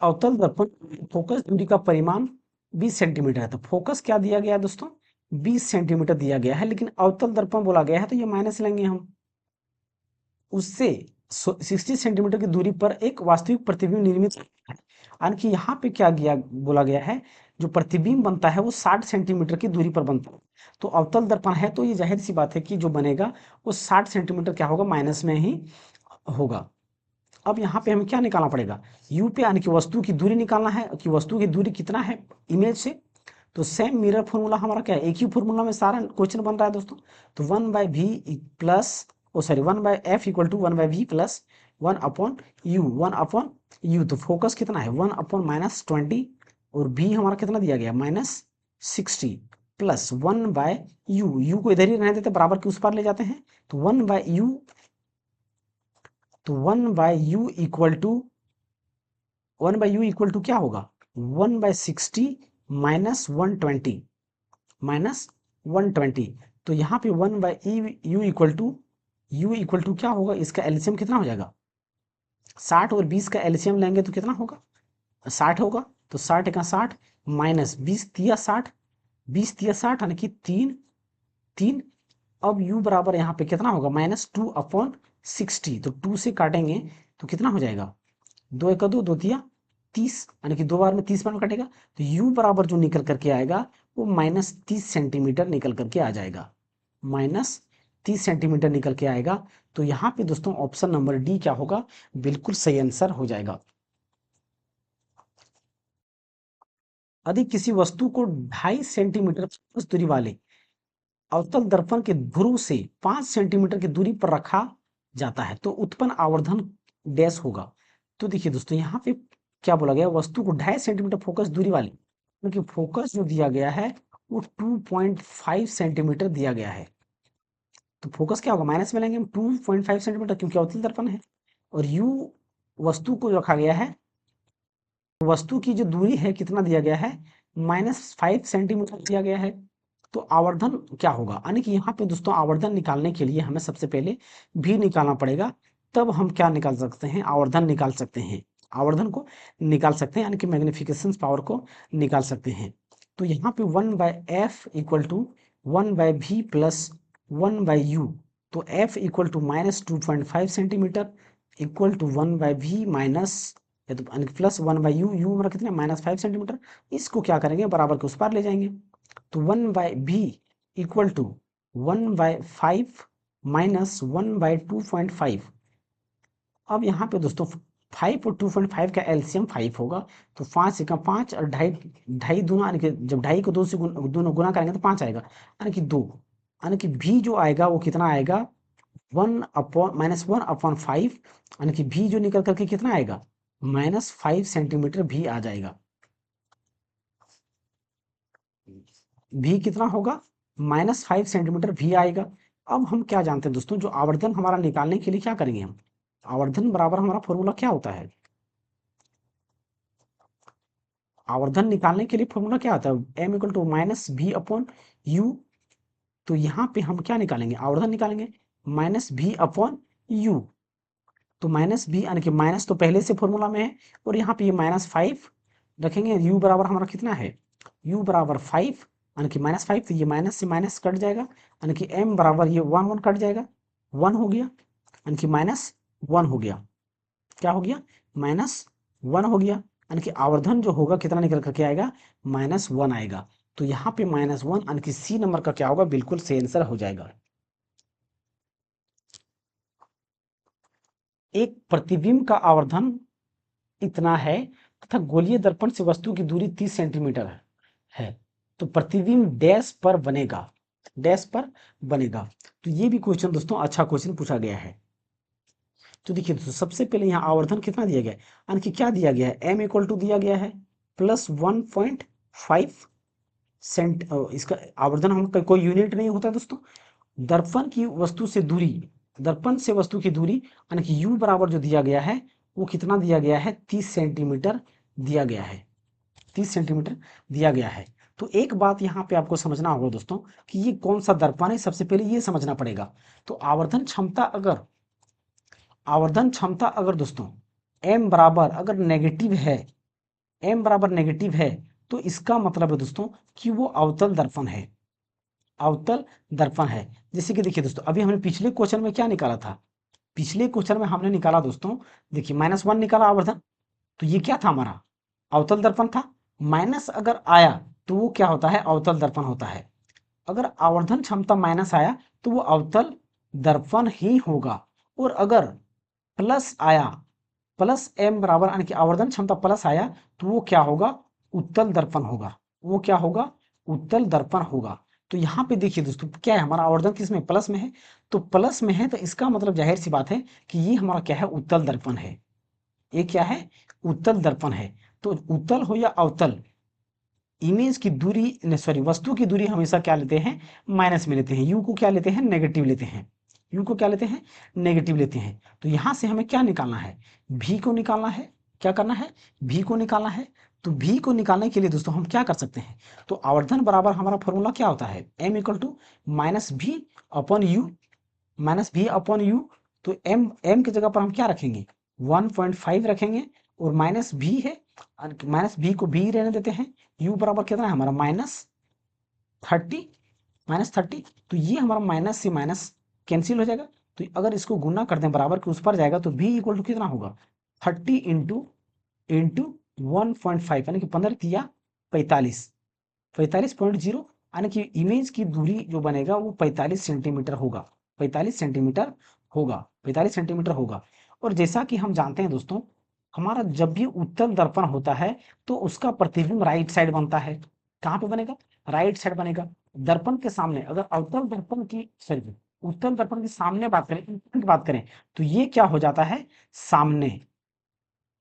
अवतल दर्पण फोकस दूरी का परिमाण 20 सेंटीमीटर है। तो फोकस क्या दिया गया है दोस्तों, 20 सेंटीमीटर दिया गया है, लेकिन अवतल दर्पण बोला गया है तो ये माइनस लेंगे हम। उससे 60 सेंटीमीटर की दूरी पर एक वास्तविक प्रतिबिंब निर्मित है, यानी कि यहाँ पे क्या गया बोला गया है, जो प्रतिबिंब बनता है वो 60 सेंटीमीटर की दूरी पर बनता है। तो अवतल दर्पण है तो ये जाहिर सी बात है कि जो बनेगा वो 60 सेंटीमीटर क्या होगा, माइनस में ही होगा। अब यहाँ पे हमें क्या निकालना पड़ेगा, यू पे, यानी कि वस्तु की दूरी निकालना है कि वस्तु की दूरी कितना है इमेज से। तो सेम मिरर फॉर्मूला हमारा क्या है, एक ही फॉर्मूला में सारा क्वेश्चन बन रहा है दोस्तों। तो 1/v plus, oh sorry 1/f equal to 1/v plus 1/u, 1/u। तो फोकस कितना है 1/-20 और v हमारा कितना दिया गया -60 प्लस 1/u, u को इधर ही रहने देते बराबर के उस पार ले जाते हैं। तो 1/u, तो 1/u equal to 1/u equal to क्या होगा 1/60 -120, -120। तो यहाँ पे 1/u equal to, u equal to क्या होगा, इसका एलसीएम कितना हो जाएगा, 60 और 20 का एलसीएम लेंगे तो कितना होगा 60 होगा। तो 60 का 60 माइनस 20 तिया 60, 20 तिया 60 यानी कि 3, 3। अब u बराबर यहाँ पे कितना होगा -2/60। तो 2 से काटेंगे तो कितना हो जाएगा, 2 एक 2, 2 तिया 30, यानी कि 2 बार में 30 बार में कटेगा। तो u बराबर जो निकल करके आएगा वो -30 सेंटीमीटर निकल करके आ जाएगा, -30 सेंटीमीटर निकल के आएगा। तो यहाँ पे दोस्तों ऑप्शन नंबर डी क्या होगा, बिल्कुल सही आंसर हो जाएगा। यदि किसी वस्तु को 2.5 सेंटीमीटर फोकस दूरी वाले अवतल दर्पण के ध्रुव से 5 सेंटीमीटर की दूरी पर रखा जाता है तो उत्पन्न आवर्धन डैश होगा। तो देखिए दोस्तों यहाँ पे क्या बोला गया, वस्तु को 2.5 सेंटीमीटर फोकस दूरी वाली, क्योंकि फोकस जो दिया गया है वो 2.5 सेंटीमीटर दिया गया है। तो फोकस क्या होगा, माइनस में लेंगे हम 2.5 सेंटीमीटर, क्योंकि अवतल दर्पण है। और यू वस्तु को रखा गया है, वस्तु की जो दूरी है कितना दिया गया है -5 सेंटीमीटर दिया गया है। तो आवर्धन क्या होगा, यानी कि यहाँ पे दोस्तों आवर्धन निकालने के लिए हमें सबसे पहले भी निकालना पड़ेगा, तब हम क्या निकाल सकते हैं, आवर्धन निकाल सकते हैं, आवर्धन को निकाल सकते हैं, यानी कि मैग्निफिकेशन पावर को निकाल सकते हैं। तो यहाँ पे 1/f equal to 1/v plus 1/u। तो f equal to -2.5 centimetre equal to 1/v minus, या तो प्लस 1/u, यू हमारा कितना -5 सेंटीमीटर। इसको क्या करेंगे, बराबर के उस पार ले जाएंगे। तो 1/v इक्वल टू 1/5 माइनस 1/2.5। अब यहाँ पे दोस्तों 5 और 2.5 का एलसीएम 5 होगा। तो 5 का 5 और ढाई, ढाई दूना, यानी कि जब ढाई को 2 से दोनों गुना करेंगे तो 5 आएगा, यानी कि 2, यानी कि भी जो आएगा वो कितना आएगा 1/-1/5, यानी कि भी जो निकल करके कितना आएगा -5 सेंटीमीटर भी आ जाएगा। भी कितना होगा -5 सेंटीमीटर भी आएगा। अब हम क्या जानते हैं दोस्तों, जो आवर्धन हमारा निकालने के लिए क्या करेंगे हम, आवर्धन बराबर हमारा फॉर्मूला क्या होता है, आवर्धन निकालने के लिए फॉर्मूला क्या आता है, M equal to minus v upon you. तो यहाँ पे हम क्या निकालेंगे, आवर्धन निकालेंगे, माइनस भी अपॉन यू। तो माइनस भी यानी कि माइनस तो पहले से फॉर्मूला में है, और यहाँ पे ये -5 रखेंगे। यू बराबर हमारा कितना है, यू बराबर 5 यानी कि -5, तो ये माइनस से माइनस कट जाएगा, यानी कि एम बराबर ये 1 1 कट जाएगा, 1 हो गया, यानी कि -1 हो गया। क्या हो गया, -1 हो गया, यानी कि आवर्धन जो होगा कितना निकल करके आएगा, -1 आएगा। तो यहाँ पे -1 यानी कि सी नंबर का क्या होगा, बिल्कुल सही आंसर हो जाएगा। एक प्रतिबिंब का आवर्धन इतना है तथा गोलीय दर्पण से वस्तु की दूरी 30 सेंटीमीटर है, तो प्रतिबिंब डैश पर बनेगा, डैश पर बनेगा। तो ये भी क्वेश्चन दोस्तों अच्छा क्वेश्चन पूछा गया है। तो देखिए दोस्तों, सबसे पहले यहाँ आवर्धन कितना दिया गया है, यानी कि क्या दिया गया है, एम इक्वल टू दिया गया है +1.5 सेंट। इसका आवर्धन हम कोई यूनिट नहीं होता दोस्तों, दर्पण की वस्तु से दूरी, दर्पण से वस्तु की दूरी यानी कि u बराबर जो दिया गया है वो कितना दिया गया है, 30 सेंटीमीटर दिया गया है, 30 सेंटीमीटर दिया गया है। तो एक बात यहाँ पे आपको समझना होगा दोस्तों कि ये कौन सा दर्पण है, सबसे पहले ये समझना पड़ेगा। तो आवर्धन क्षमता अगर दोस्तों m बराबर अगर नेगेटिव है, m बराबर नेगेटिव है, तो इसका मतलब है दोस्तों कि वो अवतल दर्पण है, अवतल दर्पण है। जैसे कि देखिए दोस्तों, अभी हमने पिछले क्वेश्चन में क्या निकाला था, पिछले क्वेश्चन में हमने निकाला दोस्तों, देखिए -1 निकाला आवर्धन, तो ये क्या था हमारा, अवतल दर्पण था। माइनस अगर आया तो वो क्या होता है, अवतल दर्पण होता है। अगर आवर्धन क्षमता माइनस आया तो वो अवतल दर्पण ही होगा, और अगर प्लस आया, प्लस एम बराबर यानी कि आवर्धन क्षमता प्लस आया, तो वो क्या होगा, उत्तल दर्पण होगा, वो क्या होगा, उत्तल दर्पण होगा। तो यहाँ पे देखिए दोस्तों, क्या है हमारा आवर्धन किस में, प्लस में है, तो प्लस में है तो इसका मतलब जाहिर सी बात है कि ये हमारा क्या है, उत्तल दर्पण है, ये क्या है, उत्तल दर्पण है। तो उत्तल हो या अवतल, इमेज की दूरी सॉरी वस्तु की दूरी हमेशा क्या लेते हैं, माइनस में लेते हैं, यू को क्या लेते हैं, नेगेटिव लेते हैं, यू को क्या लेते हैं, नेगेटिव लेते हैं। तो यहां से हमें क्या निकालना है, भी को निकालना है, क्या करना है, भी को निकालना है। तो भी को निकालने के लिए दोस्तों हम क्या कर सकते हैं, तो आवर्धन बराबर हमारा फॉर्मूला क्या होता है, M equal to minus v upon you, minus v upon you. तो एम एम की जगह पर हम क्या रखेंगे, 1.5 रखेंगे, और माइनस भी है, माइनस भी को भी रहने देते हैं। यू बराबर कितना है हमारा, -30, -30। तो ये हमारा माइनस से माइनस कैंसिल हो जाएगा। तो अगर इसको गुना कर दें बराबर के उस पर जाएगा, तो भी इक्वल टू कितना होगा, 30 इंटू 1.5 यानी कि 15 तिया 45, 45.0, यानी कि इमेज की दूरी जो बनेगा वो 45 सेंटीमीटर होगा, 45 सेंटीमीटर होगा, 45 सेंटीमीटर होगा। और जैसा कि हम जानते हैं दोस्तों, हमारा जब भी उत्तल दर्पण होता है तो उसका प्रतिबिंब राइट साइड बनता है। कहाँ पे बनेगा, राइट साइड बनेगा। दर्पण के सामने अगर अवतल दर्पण की सॉरी उत्तल दर्पण के सामने बात करें, की बात करें, तो ये क्या हो जाता है, सामने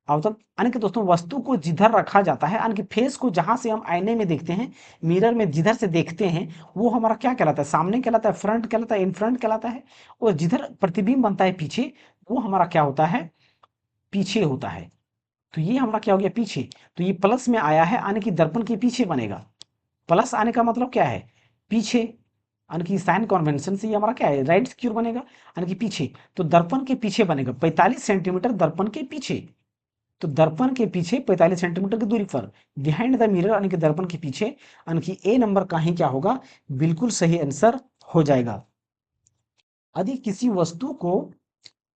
अवतल, यानी कि दोस्तों वस्तु को जिधर रखा जाता है, यानी कि फेस को जहां से हम आईने में देखते हैं, मिरर में जिधर से देखते हैं, वो हमारा क्या कहलाता है, सामने कहलाता है, फ्रंट कहलाता है, इन फ्रंट कहलाता है। और जिधर प्रतिबिंब बनता है पीछे, वो हमारा क्या होता है, पीछे होता है। तो ये हमारा क्या हो गया, पीछे। तो ये प्लस में आया है, यानी कि दर्पण के पीछे बनेगा। प्लस आने का मतलब क्या है, पीछे, यानी कि साइन कन्वेंशन से ये हमारा क्या है, राइट सिक्योर बनेगा, यानी कि पीछे। तो दर्पण के पीछे बनेगा 45 सेंटीमीटर दर्पण के पीछे। तो दर्पण के पीछे 45 सेंटीमीटर की दूरी पर, बिहाइंड द मिरर यानी कि दर्पण के पीछे, यानी कि ए नंबर का ही क्या होगा, बिल्कुल सही आंसर हो जाएगा। यदि किसी वस्तु को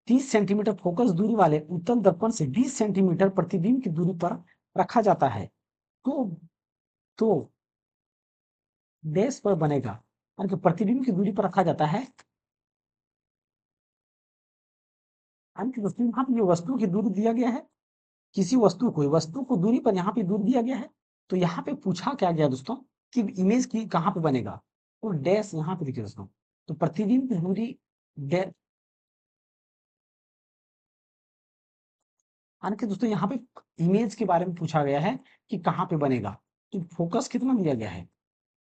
30 सेंटीमीटर फोकस दूरी वाले उत्तल दर्पण से 20 सेंटीमीटर प्रतिबिंब की दूरी पर रखा जाता है, तो तो डैश पर बनेगा, यानी कि प्रतिबिंब की दूरी पर रखा जाता है, यानी कि दोस्तों यहाँ पे ये वस्तु की दूरी दिया गया है, किसी वस्तु को दूरी पर यहाँ पे दूर दिया गया है। तो यहाँ पे पूछा क्या गया दोस्तों कि इमेज की कहाँ पे बनेगा, तो डैश यहाँ पे देखिए दोस्तों, तो प्रतिबिंब की दूरी यानी कि दोस्तों यहाँ पे इमेज के बारे में पूछा गया है कि कहाँ पे बनेगा। तो फोकस कितना दिया गया है,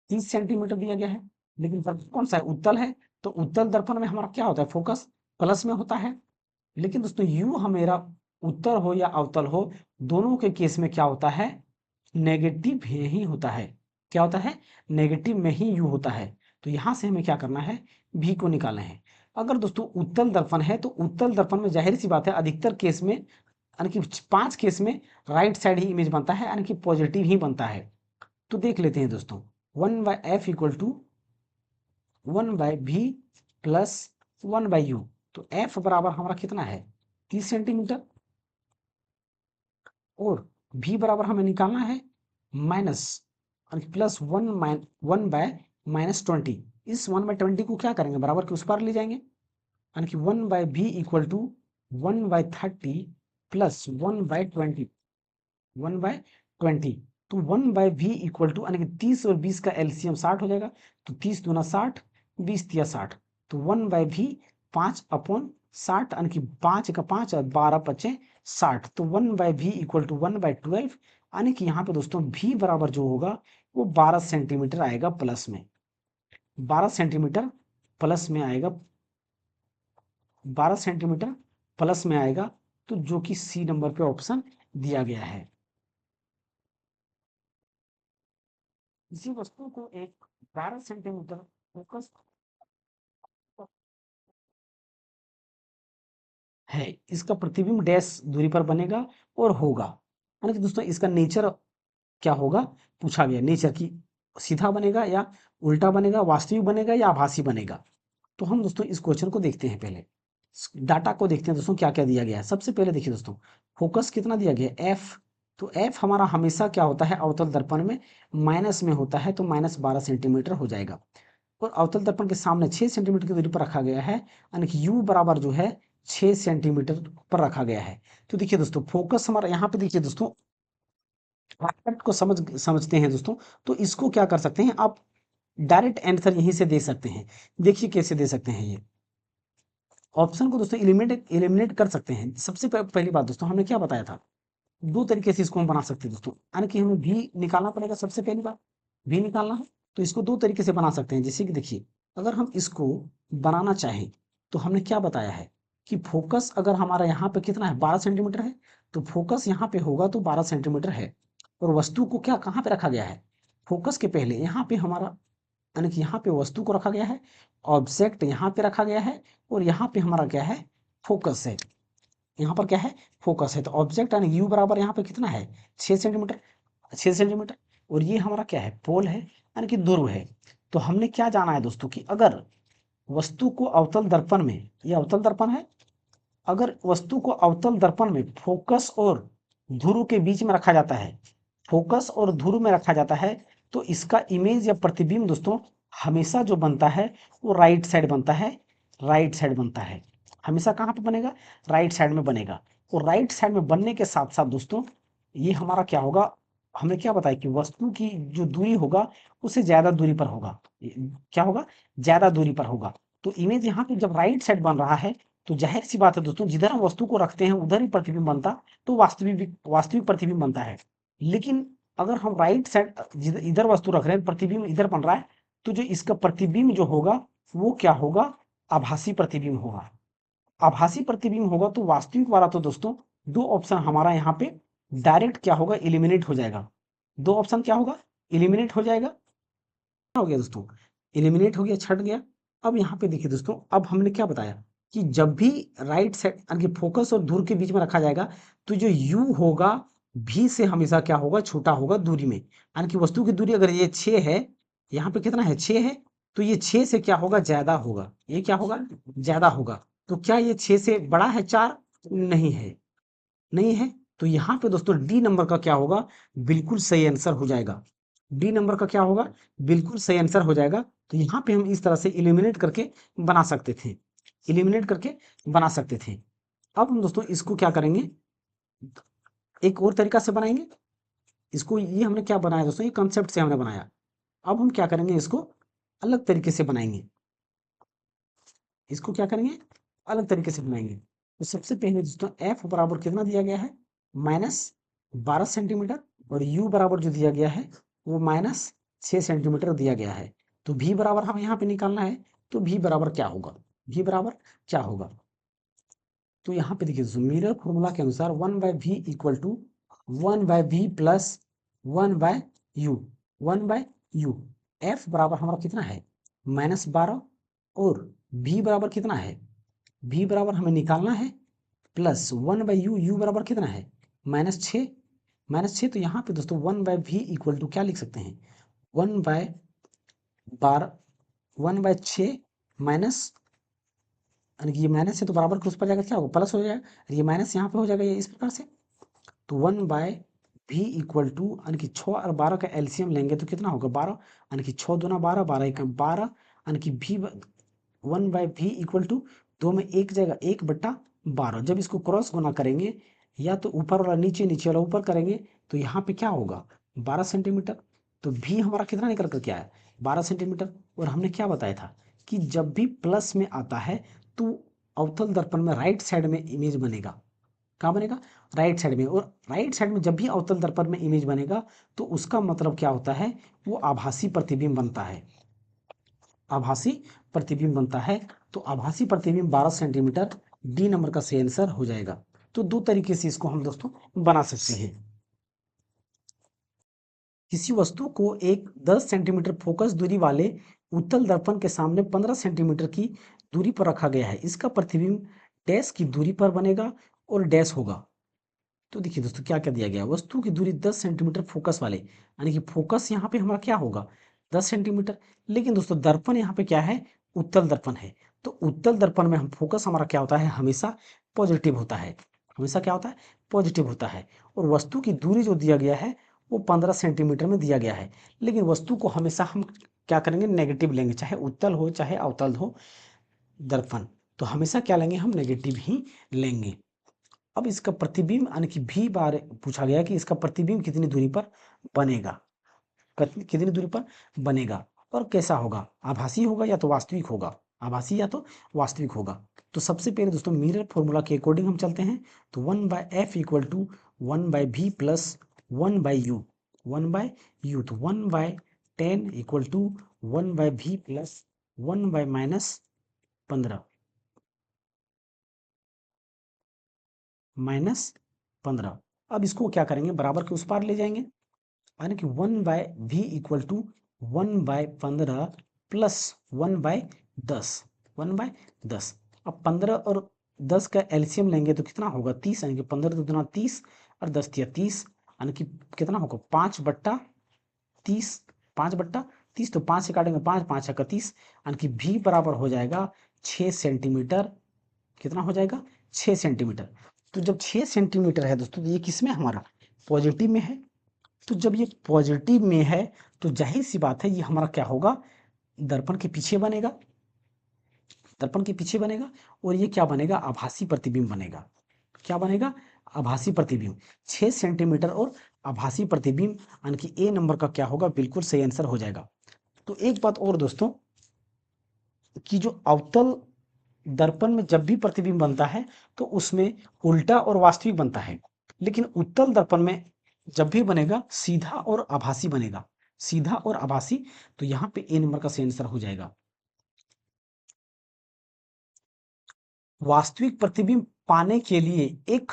30 सेंटीमीटर दिया गया है, लेकिन दर्पण कौन सा है, उत्तल है। तो उत्तल दर्पण में हमारा क्या होता है, फोकस प्लस में होता है। लेकिन दोस्तों यू हमेरा उत्तल हो या अवतल हो, दोनों के केस में क्या होता है, नेगेटिव में ही होता है। क्या होता है? नेगेटिव में ही यू होता है। तो यहां से हमें क्या करना है? भी को निकालना है। अगर दोस्तों उत्तल दर्पण है तो उत्तल दर्पण में जाहिर सी बात है अधिकतर केस में, यानी कि 5 केस में राइट साइड ही इमेज बनता है, यानी कि पॉजिटिव ही बनता है। तो देख लेते हैं दोस्तों, 1/f equal to 1/v plus 1/u। तो f बराबर हमारा कितना है? 30 सेंटीमीटर। और v बराबर हमें निकालना है माइनस प्लस 1/-20। इस 1/20 को क्या करेंगे? बराबर के उस पार ले जाएंगे, यानी कि 1/v इक्वल टू 1/30 प्लस 1/20। 1/20। तो 1/v इक्वल टू, यानी कि 30 और 20 का एलसीएम 60 हो जाएगा। तो 30 दूना 60, 20 तिया 60। तो 1/v 5/60, यानी कि 5 का 5 और 12 पचे 60। तो 1/v इक्वल टू 1/12, यानी कि यहाँ पे दोस्तों v बराबर जो होगा वो 12 सेंटीमीटर आएगा प्लस में। 12 सेंटीमीटर प्लस में आएगा, 12 सेंटीमीटर प्लस में आएगा। तो जो कि सी नंबर पे ऑप्शन दिया गया है। किसी वस्तु को एक 12 सेंटीमीटर फोकस है, इसका प्रतिबिंब डैश दूरी पर बनेगा और होगा। यानी कि दोस्तों इसका नेचर क्या होगा पूछा गया, नेचर की सीधा बनेगा या उल्टा बनेगा, वास्तविक बनेगा या आभासी बनेगा। तो हम दोस्तों इस क्वेश्चन को देखते हैं, पहले डाटा को देखते हैं दोस्तों क्या क्या दिया गया है। सबसे पहले देखिए दोस्तों, फोकस कितना दिया गया है? एफ। तो एफ हमारा हमेशा क्या होता है अवतल दर्पण में? माइनस में होता है, तो -12 सेंटीमीटर हो जाएगा। और अवतल दर्पण के सामने 6 सेंटीमीटर की दूरी पर रखा गया है, यानी कि यू बराबर जो है 6 सेंटीमीटर पर रखा गया है। तो देखिए दोस्तों फोकस हमारा यहाँ पे, देखिए दोस्तों कॉन्सेप्ट को समझते हैं दोस्तों। तो इसको क्या कर सकते हैं आप? डायरेक्ट आंसर यहीं से दे सकते हैं। देखिए कैसे दे सकते हैं, ये ऑप्शन को दोस्तों एलिमिनेट कर सकते हैं। सबसे पहली बात दोस्तों हमने क्या बताया था? दो तरीके से इसको हम बना सकते हैं दोस्तों, यानी कि हमें भी निकालना पड़ेगा। सबसे पहली बात भी निकालना है, तो इसको दो तरीके से बना सकते हैं। जैसे कि देखिए, अगर हम इसको बनाना चाहें तो हमने क्या बताया है कि फोकस अगर हमारा यहाँ पे कितना है 12 सेंटीमीटर है, तो फोकस यहाँ पे होगा तो 12 सेंटीमीटर है। और वस्तु को क्या कहाँ पे रखा गया है? फोकस के पहले यहाँ पे हमारा, यानी कि यहाँ पे वस्तु को रखा गया है, ऑब्जेक्ट यहाँ पे रखा गया है, और यहाँ पे हमारा क्या है? फोकस है। यहाँ पर क्या है? फोकस है। तो ऑब्जेक्ट यानी यू बराबर यहाँ पे कितना है? 6 सेंटीमीटर। 6 सेंटीमीटर। और ये हमारा क्या है? पोल है, यानी कि ध्रुव है। तो हमने क्या जाना है दोस्तों कि अगर वस्तु को अवतल दर्पण में, ये अवतल दर्पण है, अगर वस्तु को अवतल दर्पण में फोकस और ध्रुव के बीच में रखा जाता है, फोकस और ध्रुव में रखा जाता है, तो इसका इमेज या प्रतिबिंब दोस्तों हमेशा जो बनता है वो राइट साइड बनता है। राइट साइड बनता है हमेशा। कहाँ पे बनेगा? राइट साइड में बनेगा। और राइट साइड में बनने के साथ साथ दोस्तों ये हमारा क्या होगा? हमने क्या बताया कि वस्तु की जो दूरी होगा उससे ज्यादा दूरी पर होगा। क्या होगा? ज्यादा दूरी पर होगा। तो इमेज यहाँ पे जब राइट साइड बन रहा है, तो जाहिर सी बात है दोस्तों जिधर हम वस्तु को रखते हैं उधर ही प्रतिबिंब बनता, तो वास्तविक वास्तविक प्रतिबिंब बनता है। लेकिन अगर हम राइट साइड इधर वस्तु रख रहे हैं, प्रतिबिंब इधर बन रहा है, तो जो इसका प्रतिबिंब जो होगा वो क्या होगा? आभासी प्रतिबिंब होगा। आभासी प्रतिबिंब होगा तो वास्तविक वाला तो दोस्तों दो ऑप्शन हमारा यहाँ पे डायरेक्ट क्या होगा? इलिमिनेट हो जाएगा। दो ऑप्शन क्या होगा? इलिमिनेट हो जाएगा। हो गया दोस्तों, एलिमिनेट हो गया, छट गया। अब यहाँ पे देखिए दोस्तों, अब हमने क्या बताया कि जब भी राइट साइड यानी कि फोकस और दूर के बीच में रखा जाएगा, तो जो यू होगा भी से हमेशा क्या होगा? छोटा होगा दूरी में। यानी कि वस्तु की दूरी अगर ये 6 है, यहाँ पे कितना है? 6 है, तो ये 6 से क्या होगा? ज्यादा होगा। ये क्या होगा? ज्यादा होगा। तो क्या ये 6 से बड़ा है 4? नहीं है। नहीं है। तो यहाँ पे दोस्तों डी नंबर का क्या होगा? बिल्कुल सही आंसर हो जाएगा। डी नंबर का क्या होगा? बिल्कुल सही आंसर हो जाएगा। तो यहाँ पे हम इस तरह से इलिमिनेट करके बना सकते थे। इलिमिनेट करके बना सकते थे। अब हम दोस्तों इसको क्या करेंगे? एक और तरीका से बनाएंगे इसको। ये हमने क्या बनाया दोस्तों? ये कंसेप्ट से हमने बनाया। अब हम क्या करेंगे? इसको अलग तरीके से बनाएंगे। इसको क्या करेंगे? अलग तरीके से बनाएंगे। तो सबसे पहले दोस्तों एफ बराबर कितना दिया गया है? -12 सेंटीमीटर। और यू बराबर जो दिया गया है वो -6 सेंटीमीटर दिया गया है। तो भी बराबर हमें यहाँ पे निकालना है। तो भी बराबर क्या होगा? भी बराबर क्या होगा? तो यहाँ पे देखिए मेरे फॉर्मूला के अनुसार 1/v equal to 1/v plus 1/u, 1/u। F बराबर हमारा कितना है -12, और v बराबर कितना है, v बराबर हमें निकालना है +1/u, u बराबर कितना है -6, -6। तो यहाँ पे दोस्तों 1/v इक्वल टू क्या लिख सकते हैं, 1/12, 1/6 माइनस, यानी कि ये माइनस है तो बराबर के उस पर जाकर क्या होगा, प्लस हो जाएगा, और ये माइनस यहाँ पे हो जाएगा, ये इस प्रकार से। तो 1/v इक्वल टू, यानी कि 6 और 12 का एलसीएम लेंगे तो कितना होगा 12, यानी कि 6 दूना 12, 12 एकम 12, यानी कि v 1/v इक्वल टू 2 में 1 जाएगा 1/12। जब इसको क्रॉस गुना करेंगे, या तो ऊपर वाला नीचे, नीचे वाला ऊपर करेंगे, तो यहाँ पे क्या होगा 12 सेंटीमीटर। तो v हमारा कितना निकल कर क्या है 12 सेंटीमीटर। और हमने क्या बताया था कि जब भी प्लस में आता है तो अवतल दर्पण में राइट साइड में इमेज बनेगा। कहाँ बनेगा, राइट साइड में। और राइट साइड में जब भी अवतल दर्पण में इमेज बनेगा तो उसका मतलब क्या होता है, वो आभासी प्रतिबिंब बनता है, आभासी प्रतिबिंब बनता है। तो आभासी प्रतिबिंब 12 सेंटीमीटर, डी नंबर का सही आंसर हो जाएगा। तो दो तरीके से इसको हम दोस्तों बना सकते हैं। किसी वस्तु को एक 10 सेंटीमीटर फोकस दूरी वाले उत्तल दर्पण के सामने 15 सेंटीमीटर की दूरी पर रखा गया है। इसका प्रतिबिंब डैश की दूरी पर बनेगा और डैश होगा। तो देखिए दोस्तों क्या क्या दिया गया, वस्तु की दूरी 10 सेंटीमीटर फोकस वाले, यानी कि फोकस यहाँ पे हमारा क्या होगा 10 सेंटीमीटर। लेकिन दोस्तों दर्पण यहाँ पे क्या है, उत्तल दर्पण है। तो उत्तल दर्पण में हम फोकस हमारा क्या होता है, हमेशा पॉजिटिव होता है, हमेशा क्या होता है पॉजिटिव होता है। और वस्तु की दूरी जो दिया गया है वो 15 सेंटीमीटर में दिया गया है। लेकिन वस्तु को हमेशा हम क्या करेंगे, नेगेटिव लेंगे, चाहे उत्तल हो चाहे अवतल हो दर्पण, तो हमेशा क्या लेंगे, हम नेगेटिव ही लेंगे। अब इसका प्रतिबिंब, यानी कि भी बार पूछा गया कि इसका प्रतिबिंब कितनी दूरी पर बनेगा, कितनी दूरी पर बनेगा और कैसा होगा, आभासी होगा या तो वास्तविक होगा, आभासी या तो वास्तविक होगा। तो सबसे पहले दोस्तों मिरर फॉर्मूला के अकॉर्डिंग हम चलते हैं। तो 1/f equal to 1/v plus 1/u, 1/u। तो 1/10 इक्वल टू 1/v प्लस 1/-15, -15। अब इसको क्या करेंगे, बराबर के उस पार ले जाएंगे, यानी कि 1/v इक्वल टू 1/15 प्लस 1/10, 1/10। अब 15 और 10 का एलसीएम लेंगे तो कितना होगा 30, यानी कि 15 दूना 30 और 10 तिया 30, यानी कि कितना होगा 5/30, 5/30। तो 5 से काटेंगे 5, 5 का 30, यानी कि v बराबर हो जाएगा 6 सेंटीमीटर। कितना हो जाएगा 6 सेंटीमीटर। तो जब 6 सेंटीमीटर है दोस्तों, तो ये किस में हमारा पॉजिटिव में है। तो जब ये पॉजिटिव में है तो जाहिर सी बात है ये हमारा क्या होगा, दर्पण के पीछे बनेगा, दर्पण के पीछे बनेगा। और ये क्या बनेगा, आभासी प्रतिबिंब बनेगा। क्या बनेगा, आभासी प्रतिबिंब 6 सेंटीमीटर और आभासी प्रतिबिंब, यानी कि ए नंबर का क्या होगा, बिल्कुल सही आंसर हो जाएगा। तो एक बात और दोस्तों, कि जो अवतल दर्पण में जब भी प्रतिबिंब बनता है तो उसमें उल्टा और वास्तविक बनता है। लेकिन उत्तल दर्पण में जब भी बनेगा सीधा और आभासी बनेगा, सीधा और आभासी। तो यहाँ पे ए नंबर का सही आंसर हो जाएगा। वास्तविक प्रतिबिंब पाने के लिए एक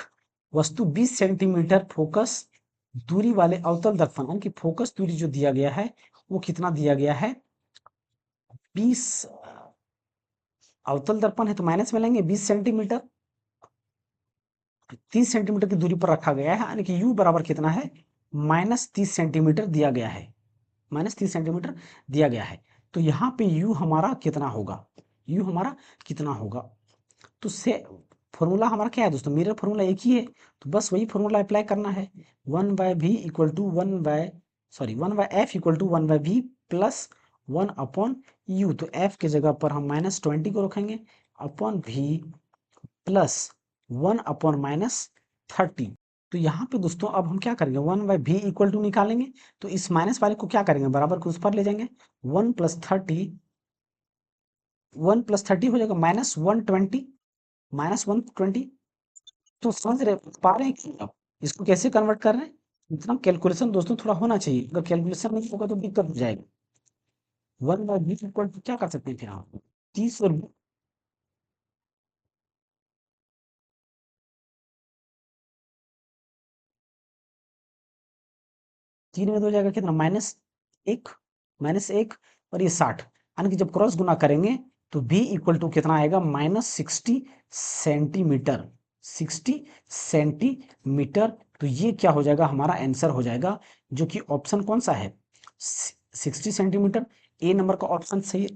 वस्तु 20 सेंटीमीटर फोकस दूरी वाले अवतल दर्पण, यानी कि फोकस दूरी जो दिया गया है वो कितना दिया गया है 20, अवतल दर्पण है तो माइनस में लेंगे 20 सेंटीमीटर, 30 सेंटीमीटर की दूरी पर रखा गया है, यानी कि u बराबर कितना है -30 सेंटीमीटर दिया गया है, -30 सेंटीमीटर दिया गया है। तो यहाँ पे u हमारा कितना होगा, u हमारा कितना होगा। तो से फॉर्मूला हमारा क्या है दोस्तों, मिरर फॉर्मूला एक ही है, तो बस वही फॉर्मूला अप्लाई करना है। 1/v equal to 1/f equal to 1/v plus 1/u। तो f की जगह पर हम -20 को रखेंगे, अपॉन v प्लस 1/-30। तो यहाँ पे दोस्तों अब हम क्या करेंगे, 1/v इक्वल टू निकालेंगे, तो इस माइनस वाले को क्या करेंगे, बराबर को उस पर ले जाएंगे। 1 + 30, 1 + 30 हो जाएगा -120, -120। तो समझ रहे पा रहे हैं कि आप इसको कैसे कन्वर्ट कर रहे हैं, इतना कैलकुलेशन दोस्तों थोड़ा होना चाहिए, अगर कैलकुलेशन नहीं होगा तो दिक्कत हो जाएगी। 1/v इक्वल टू क्या कर सकते हैं फिर आप 30 और 3 में 2 जाएगा कितना, -1, -1 और ये 60, यानी कि जब क्रॉस गुना करेंगे तो b इक्वल टू कितना आएगा, -60 सेंटीमीटर, 60 सेंटीमीटर। तो ये क्या हो जाएगा, हमारा आंसर हो जाएगा, जो कि ऑप्शन कौन सा है, 60 सेंटीमीटर। ए नंबर का ऑप्शन सही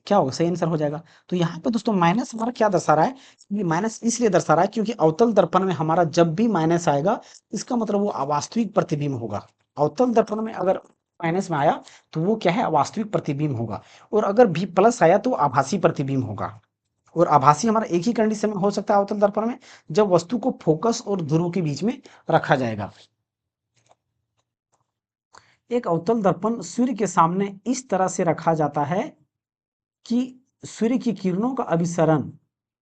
क्या होगा, सही आंसर हो जाएगा। तो यहाँ पे दोस्तों माइनस हमारा क्या दर्शा रहा है, ये माइनस इसलिए दर्शा रहा है क्योंकि अवतल दर्पण में हमारा जब भी माइनस आएगा, इसका मतलब वो अवास्तविक प्रतिबिंब होगा। अवतल दर्पण में अगर माइनस में आया तो वो क्या है, अवास्तविक प्रतिबिंब होगा। और अगर भी प्लस आया तो आभासी प्रतिबिंब होगा। और आभासी हमारा एक ही कंडीशन में हो सकता है अवतल दर्पण में, जब वस्तु को फोकस और ध्रुव के बीच में रखा जाएगा। एक अवतल दर्पण सूर्य के सामने इस तरह से रखा जाता है कि सूर्य की किरणों का अभिसरण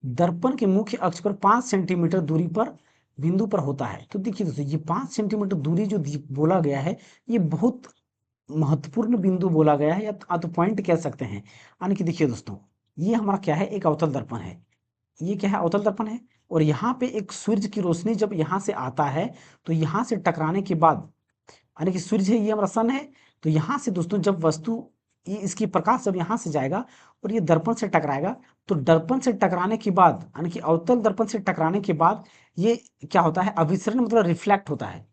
दर्पण के मुख्य अक्ष पर 5 सेंटीमीटर दूरी पर बिंदु पर होता है। तो देखिए दोस्तों, ये 5 सेंटीमीटर दूरी जो बोला गया है, ये बहुत महत्वपूर्ण बिंदु बोला गया है, या तो पॉइंट कह सकते हैं। यानी कि देखिए दोस्तों, ये हमारा क्या है, एक अवतल दर्पण है। ये क्या है, अवतल दर्पण है। और यहाँ पे एक सूर्य की रोशनी जब यहाँ से आता है, तो यहाँ से टकराने के बाद, यानी कि सूर्य है, ये हमारा सन है। तो यहाँ से दोस्तों जब वस्तु, ये इसकी प्रकाश जब यहाँ से जाएगा और ये दर्पण से टकराएगा, तो दर्पण से टकराने के बाद, यानी कि अवतल दर्पण से टकराने के बाद ये क्या होता है, अभिसरण मतलब रिफ्लेक्ट होता है।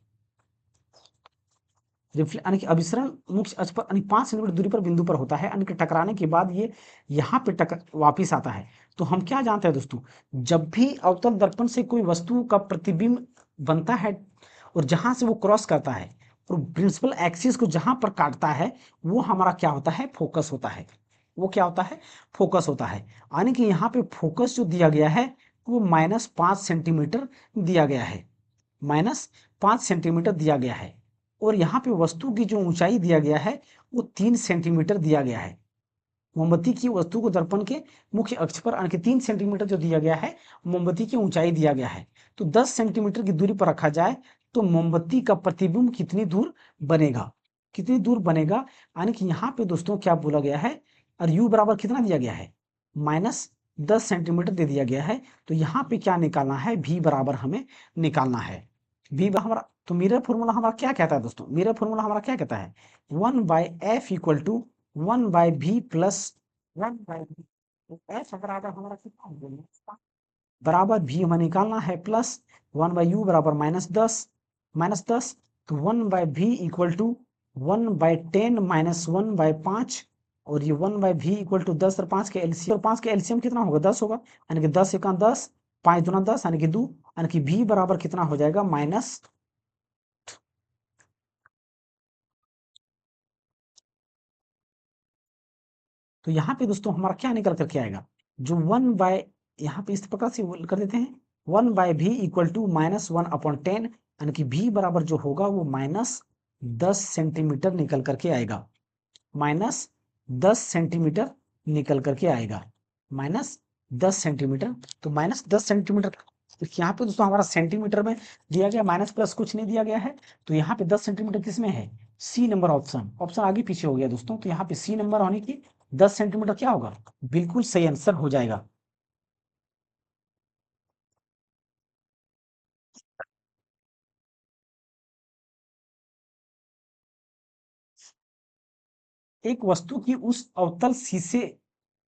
यानी कि अभिसरण मुख्य अक्ष पर, यानी 5 सेंटीमीटर दूरी पर बिंदु पर होता है, यानी कि टकराने के बाद ये यहाँ पे वापिस आता है। तो हम क्या जानते हैं दोस्तों, जब भी अवतल दर्पण से कोई वस्तु का प्रतिबिंब बनता है और जहां से वो क्रॉस करता है और प्रिंसिपल एक्सिस को जहां पर काटता है, वो हमारा क्या होता है, फोकस होता है। वो क्या होता है, फोकस होता है। यानी कि यहाँ पे फोकस जो दिया गया है वो -5 सेंटीमीटर दिया गया है, -5 सेंटीमीटर दिया गया है। और यहाँ पे वस्तु की जो ऊंचाई दिया गया है वो 3 सेंटीमीटर दिया गया है। मोमबत्ती की वस्तु को दर्पण के मुख्य अक्ष पर, यानी कि 3 सेंटीमीटर जो दिया गया है, मोमबत्ती की ऊंचाई दिया गया है। तो 10 सेंटीमीटर की दूरी पर रखा जाए तो मोमबत्ती का प्रतिबिंब कितनी दूर बनेगा, कितनी दूर बनेगा। यानी कि यहाँ पे दोस्तों क्या बोला गया है, और यू बराबर कितना दिया गया है, -10 सेंटीमीटर दे दिया गया है। तो यहाँ पे क्या निकालना है, भी बराबर हमें निकालना है। भी हमारा, तो मिरर फॉर्मूला हमारा क्या कहता है दोस्तों, मिरर फॉर्मूला हमारा क्या कहता है, 1/f equal to 1/v plus 1/v। तो f बराबर हमारा कितना हो गया, बराबर भी हमें निकालना है, प्लस 1/u बराबर -10, तो 1/v इक्वल टू 1/10 - 1/5। और ये 1/v इक्वल टू 10 और 5 के एलसीएम, और 5 के एलसीएम कितना होगा, 10 होगा। यानी कि 10 एका 10, 5 दूना 10, यानी कि 2, यानी कि v बराबर कितना हो जाएगा, माइनस। तो यहाँ पे दोस्तों हमारा क्या निकल करके आएगा, जो 1/, यहाँ पे इस प्रकार से कर देते हैं, 1/v इक्वल टू -1/10, यानी कि v बराबर जो होगा वो -10 सेंटीमीटर निकल करके आएगा, -10 सेंटीमीटर निकल करके आएगा, -10 सेंटीमीटर। तो -10 सेंटीमीटर, यहाँ पे दोस्तों हमारा सेंटीमीटर में दिया गया, माइनस प्लस कुछ नहीं दिया गया है। तो यहाँ पे 10 सेंटीमीटर किस में है, सी नंबर ऑप्शन, ऑप्शन आगे पीछे हो गया दोस्तों। तो यहाँ पे सी नंबर होने की 10 सेंटीमीटर क्या होगा, बिल्कुल सही आंसर हो जाएगा। एक वस्तु की उस अवतल शीशे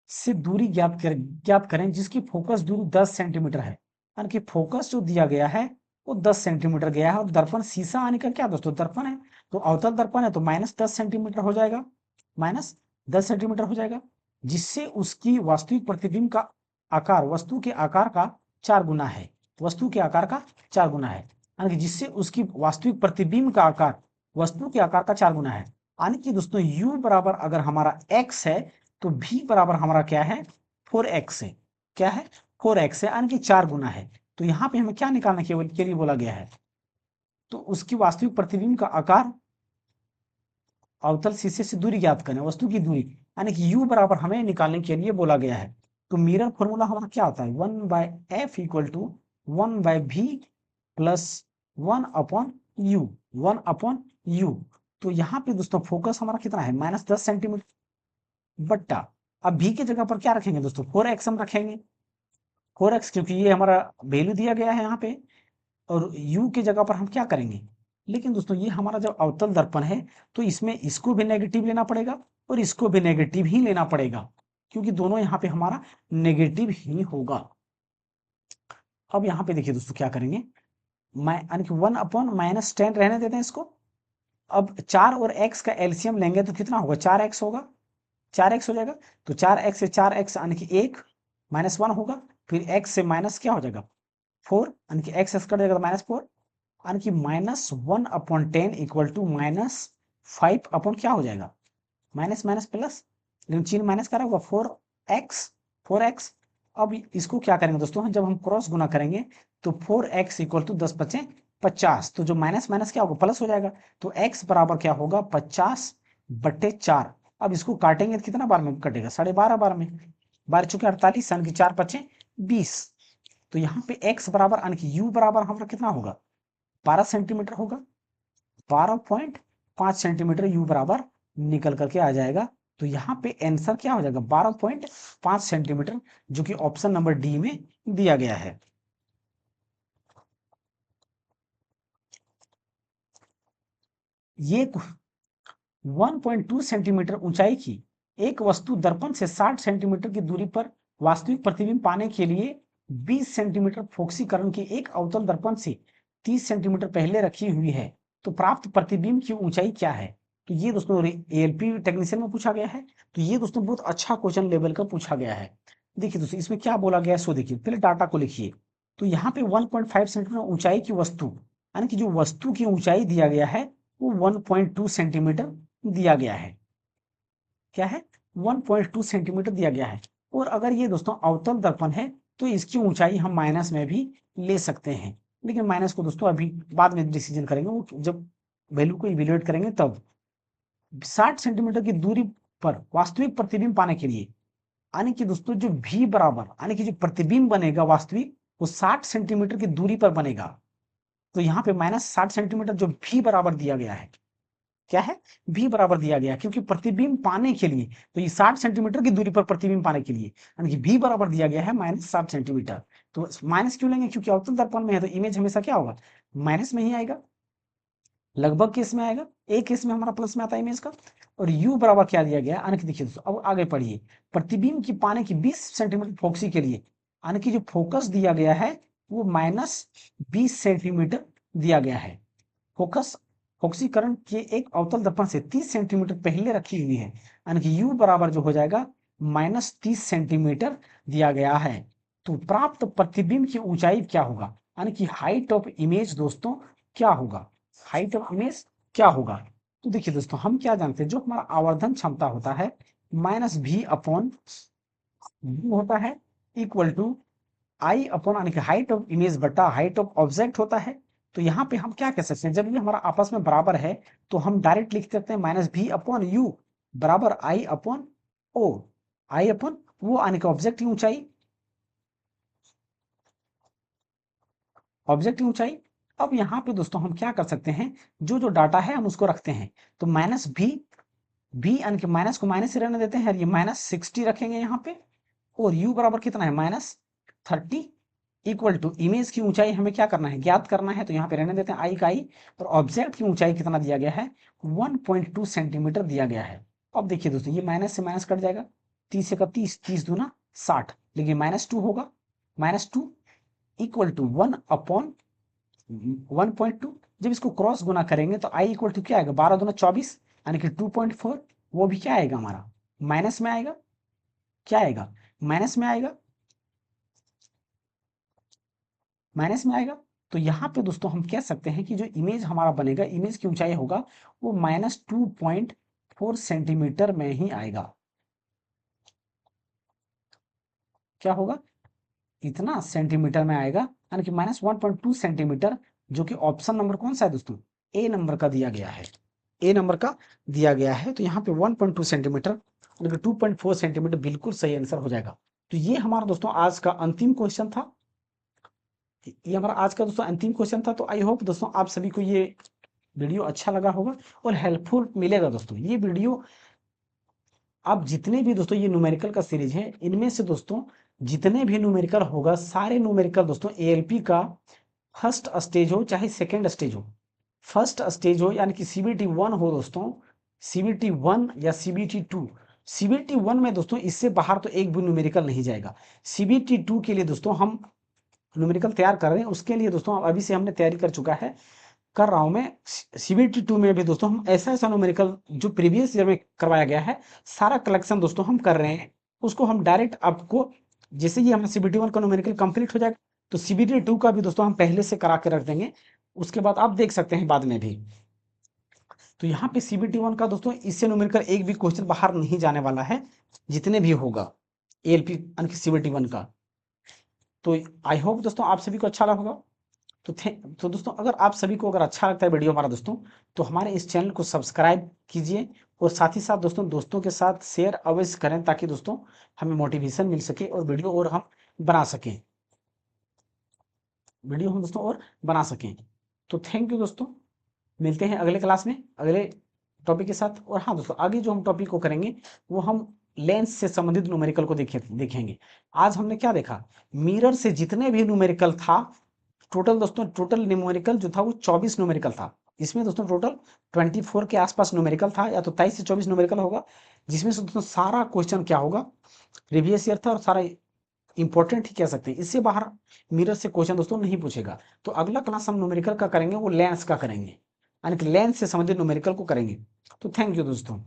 से दूरी ज्ञात करें जिसकी फोकस दूरी 10 सेंटीमीटर है। यानी कि फोकस जो दिया गया है वो 10 सेंटीमीटर गया है, और दर्पण शीशा आने का क्या दोस्तों, दर्पण है। तो अवतल दर्पण है तो -10 सेंटीमीटर हो जाएगा, -10 सेंटीमीटर हो जाएगा, जिससे उसकी वास्तविक प्रतिबिंब का आकार वस्तु के आकार का 4 गुना है, वस्तु के आकार का 4 गुना है। यानी कि जिससे उसकी वास्तविक प्रतिबिंब का आकार वस्तु के आकार का 4 गुना है। यानी कि दोस्तों u बराबर अगर हमारा x है, तो v बराबर हमारा क्या है, 4x है। क्या है, 4x है, यानी कि 4 गुना है। तो यहाँ पे हमें क्या निकालना के लिए बोला गया है, तो उसकी वास्तविक प्रतिबिंब का आकार अवतल शीशे से दूरी ज्ञात करें, वस्तु की दूरी, यानी कि u बराबर हमें निकालने के लिए बोला गया है। तो मिरर फॉर्मूला हमारा क्या होता है, 1/f equal to 1/v plus 1/u, 1/u। तो यहाँ पे दोस्तों फोकस हमारा कितना है, -10 सेंटीमीटर, बट्टा, अब v की जगह पर क्या रखेंगे दोस्तों, 4x हम रखेंगे, 4x, क्योंकि ये हमारा वैल्यू दिया गया है यहाँ पे। और u की जगह पर हम क्या करेंगे, लेकिन दोस्तों ये हमारा जब अवतल दर्पण है तो इसमें इसको भी नेगेटिव लेना पड़ेगा और इसको भी नेगेटिव ही लेना पड़ेगा, क्योंकि दोनों यहाँ पे हमारा नेगेटिव ही होगा। अब यहाँ पे देखिए दोस्तों क्या करेंगे, यानी कि 1/-10 रहने देते हैं इसको। अब 4 और x का एलसीएम लेंगे तो कितना होगा, 4x होगा, 4x हो जाएगा। तो 4x से 4x यानी कि 1 -1 होगा, फिर x से माइनस क्या हो जाएगा 4, यानी कि x कट जाएगा तो -4, यानी कि -1/10 इक्वल टू -5 अपॉन क्या हो जाएगा, माइनस माइनस प्लस, लेकिन चिन्ह माइनस का होगा 4x। अब इसको क्या करेंगे दोस्तों, जब हम क्रॉस गुना करेंगे तो 4x इक्वल टू 10×5 = 50, तो जो माइनस माइनस क्या होगा प्लस हो जाएगा, तो x बराबर क्या होगा 50/4। अब इसको काटेंगे तो कितना बार में कटेगा, 12.5 बार में, 12 चुके 48, यानी कि 4×5 = 20। तो यहाँ पे x बराबर यानी कि u बराबर हमारा कितना होगा 12 सेंटीमीटर होगा, 12.5 सेंटीमीटर u बराबर निकल करके आ जाएगा। तो यहाँ पे आंसर क्या हो जाएगा 12.5 सेंटीमीटर, जो कि ऑप्शन नंबर डी में दिया गया है। ये 1.2 सेंटीमीटर ऊंचाई की एक वस्तु दर्पण से 60 सेंटीमीटर की दूरी पर वास्तविक प्रतिबिंब पाने के लिए 20 सेंटीमीटर फोक्सीकरण के एक अवतल दर्पण से 30 सेंटीमीटर पहले रखी हुई है, तो प्राप्त प्रतिबिंब की ऊंचाई क्या है। तो ये दोस्तों एएलपी टेक्नीशियन में पूछा गया है। तो ये दोस्तों बहुत अच्छा क्वेश्चन लेवल का पूछा गया है। देखिए दोस्तों इसमें क्या बोला गया है सो देखिए, पहले डाटा को लिखिए। तो यहाँ पे 1.5 सेंटीमीटर ऊंचाई की वस्तु, यानी कि जो वस्तु की ऊंचाई दिया गया है वो 1.2 सेंटीमीटर दिया गया है। क्या है 1.2 सेंटीमीटर दिया गया है। और अगर ये दोस्तों अवतल दर्पण है तो इसकी ऊंचाई हम माइनस में भी ले सकते हैं, लेकिन माइनस को दोस्तों अभी बाद में डिसीजन करेंगे, वो जब वैल्यू को इवेल्युएट करेंगे तब। 60 सेंटीमीटर की दूरी पर वास्तविक प्रतिबिंब पाने के लिए, यानी कि दोस्तों जो भी बराबर, यानी कि जो प्रतिबिंब बनेगा वास्तविक वो 60 सेंटीमीटर की दूरी पर बनेगा। तो यहाँ पे -60 सेंटीमीटर जो भी बराबर दिया गया है, क्या है भी बराबर दिया गया, क्योंकि प्रतिबिंब पाने के लिए, तो ये 60 सेंटीमीटर की दूरी पर प्रतिबिंब पाने के लिए, यानी कि भी बराबर दिया गया है -60 सेंटीमीटर। तो माइनस क्यों लेंगे, क्योंकि अवतल दर्पण में है तो इमेज हमेशा क्या होगा माइनस में ही आएगा, लगभग केस में आएगा, एक केस में हमारा प्लस में आता है इमेज का। और u बराबर क्या दिया गया, यानी कि देखिए दोस्तों अब आगे पढ़िए, प्रतिबिंब की पाने की 20 सेंटीमीटर फोक्सी के लिए, यानी कि जो फोकस दिया गया है वो -20 सेंटीमीटर दिया गया है। फोकस फोक्सीकरण के एक अवतल दर्पण से 30 सेंटीमीटर पहले रखी हुई है, यानी कि u बराबर जो हो जाएगा -30 सेंटीमीटर दिया गया है। तो प्राप्त प्रतिबिंब की ऊंचाई क्या होगा, यानी कि हाइट ऑफ इमेज दोस्तों क्या होगा, हाइट ऑफ इमेज क्या होगा। तो देखिए दोस्तों हम क्या जानते हैं, जो हमारा आवर्धन क्षमता होता है -v/u होता है, इक्वल टू आई अपॉन, यानी कि हाइट ऑफ इमेज बटा हाइट ऑफ ऑब्जेक्ट होता है। तो यहाँ पे हम क्या कह सकते हैं, जब ये हमारा आपस में बराबर है तो हम डायरेक्ट लिख सकते हैं -v/u बराबर आई अपॉन ओ, आई अपॉन वो, यानी कि ऑब्जेक्ट की ऊंचाई, ऑब्जेक्ट की ऊंचाई। अब यहाँ पे दोस्तों हम क्या कर सकते हैं, जो जो डाटा है हम उसको रखते हैं। तो भी यानी कि माइनस को माइनस ही रहने देते हैं, ये -60 रखेंगे यहाँ पे, और u बराबर कितना है -30, इक्वल टू इमेज की ऊंचाई हमें क्या करना है ज्ञात करना है, तो यहाँ पे रहने देते हैं आई का आई, और ऑब्जेक्ट की ऊंचाई कितना दिया गया है 1.2 सेंटीमीटर दिया गया है। अब देखिए दोस्तों ये माइनस से माइनस कट जाएगा, 30 से 30, 30 दूना 60, लेकिन -2 होगा, -2 इक्वल टू 1/1.2। जब इसको क्रॉस गुना करेंगे तो आई इक्वल टू क्या आएगा 12 दूना 24, यानी कि 2.4, वो भी क्या आएगा हमारा माइनस में आएगा, क्या आएगा माइनस में आएगा, माइनस में आएगा। तो यहाँ पे दोस्तों हम कह सकते हैं कि जो इमेज हमारा बनेगा, इमेज की ऊंचाई होगा वो -2.4 सेंटीमीटर में ही आएगा। क्या होगा इतना सेंटीमीटर में आएगा, यानी कि -1.2 सेंटीमीटर, जो कि ऑप्शन नंबर कौन सा है दोस्तों ए नंबर का दिया गया है, ए नंबर का दिया गया है। तो यहाँ पे 1.2 सेंटीमीटर यानी कि 2.4 सेंटीमीटर बिल्कुल सही आंसर हो जाएगा। तो ये हमारा दोस्तों आज का अंतिम क्वेश्चन था, ये हमारा आज का दोस्तों अंतिम क्वेश्चन था। तो आई होप दोस्तों आप सभी को ये वीडियो अच्छा लगा होगा और हेल्पफुल मिलेगा। दोस्तों ये वीडियो आप जितने भी दोस्तों ये न्यूमेरिकल का सीरीज है, इनमें से दोस्तों जितने भी न्यूमेरिकल होगा सारे न्यूमेरिकल दोस्तों एएलपी का फर्स्ट स्टेज हो चाहे सेकेंड स्टेज हो, फर्स्ट स्टेज हो यानी कि सीबीटी 1 हो दोस्तों, सीबीटी 1 या सीबीटी 2, सीबीटी 1 में दोस्तों इससे बाहर तो एक भी न्यूमेरिकल नहीं जाएगा। सीबीटी 2 के लिए दोस्तों हम न्यूमेरिकल तैयार कर रहे हैं, उसके लिए दोस्तों अभी से हमने तैयारी कर रहा हूं मैं। सीबीटी 2 में भी दोस्तों हम ऐसा ऐसा न्यूमेरिकल जो प्रीवियस ईयर में करवाया गया है, सारा कलेक्शन दोस्तों हम कर रहे हैं, उसको हम डायरेक्ट आपको, जैसे ही हमारा सीबीटी 1 का न्यूमेरिकल कंप्लीट हो जाएगा तो सीबीटी 2 का भी दोस्तों हम पहले से करा के रख देंगे, उसके बाद आप देख सकते हैं बाद में भी। तो यहाँ पे सीबीटी 1 का दोस्तों इससे न्यूमेरिकल एक भी क्वेश्चन बाहर नहीं जाने वाला है, जितने भी होगा एएलपी यानी कि सीबीटी 1 का। तो आई होप दोस्तों आप सभी को अच्छा लगा होगा। तो दोस्तों अगर आप सभी को अगर अच्छा लगता है वीडियो हमारा दोस्तों, तो हमारे इस चैनल को सब्सक्राइब कीजिए और साथ ही साथ दोस्तों के साथ शेयर अवश्य करें, ताकि दोस्तों हमें मोटिवेशन मिल सके और वीडियो और हम बना सकें, वीडियो हम दोस्तों और बना सकें। तो थैंक यू दोस्तों, मिलते हैं अगले क्लास में अगले टॉपिक के साथ। और हाँ दोस्तों, आगे जो हम टॉपिक को करेंगे वो हम लेंस से संबंधित न्यूमेरिकल को देखेंगे। आज हमने क्या देखा, मिरर से जितने भी न्यूमेरिकल था, टोटल दोस्तों टोटल न्यूमेरिकल जो था वो 24 न्यूमेरिकल था। इसमें दोस्तों टोटल 24 के आसपास न्यूमेरिकल था, या तो 23 से 24 न्यूमेरिकल होगा, जिसमें से दोस्तों सारा क्वेश्चन क्या होगा, प्रीवियस ईयर था और सारा इंपॉर्टेंट ही कह सकते हैं। इससे बाहर मिरर से क्वेश्चन दोस्तों नहीं पूछेगा। तो अगला क्लास हम न्यूमेरिकल का करेंगे, वो लेंस का करेंगे, यानी कि लेंस से संबंधित न्यूमेरिकल को करेंगे। तो थैंक यू दोस्तों।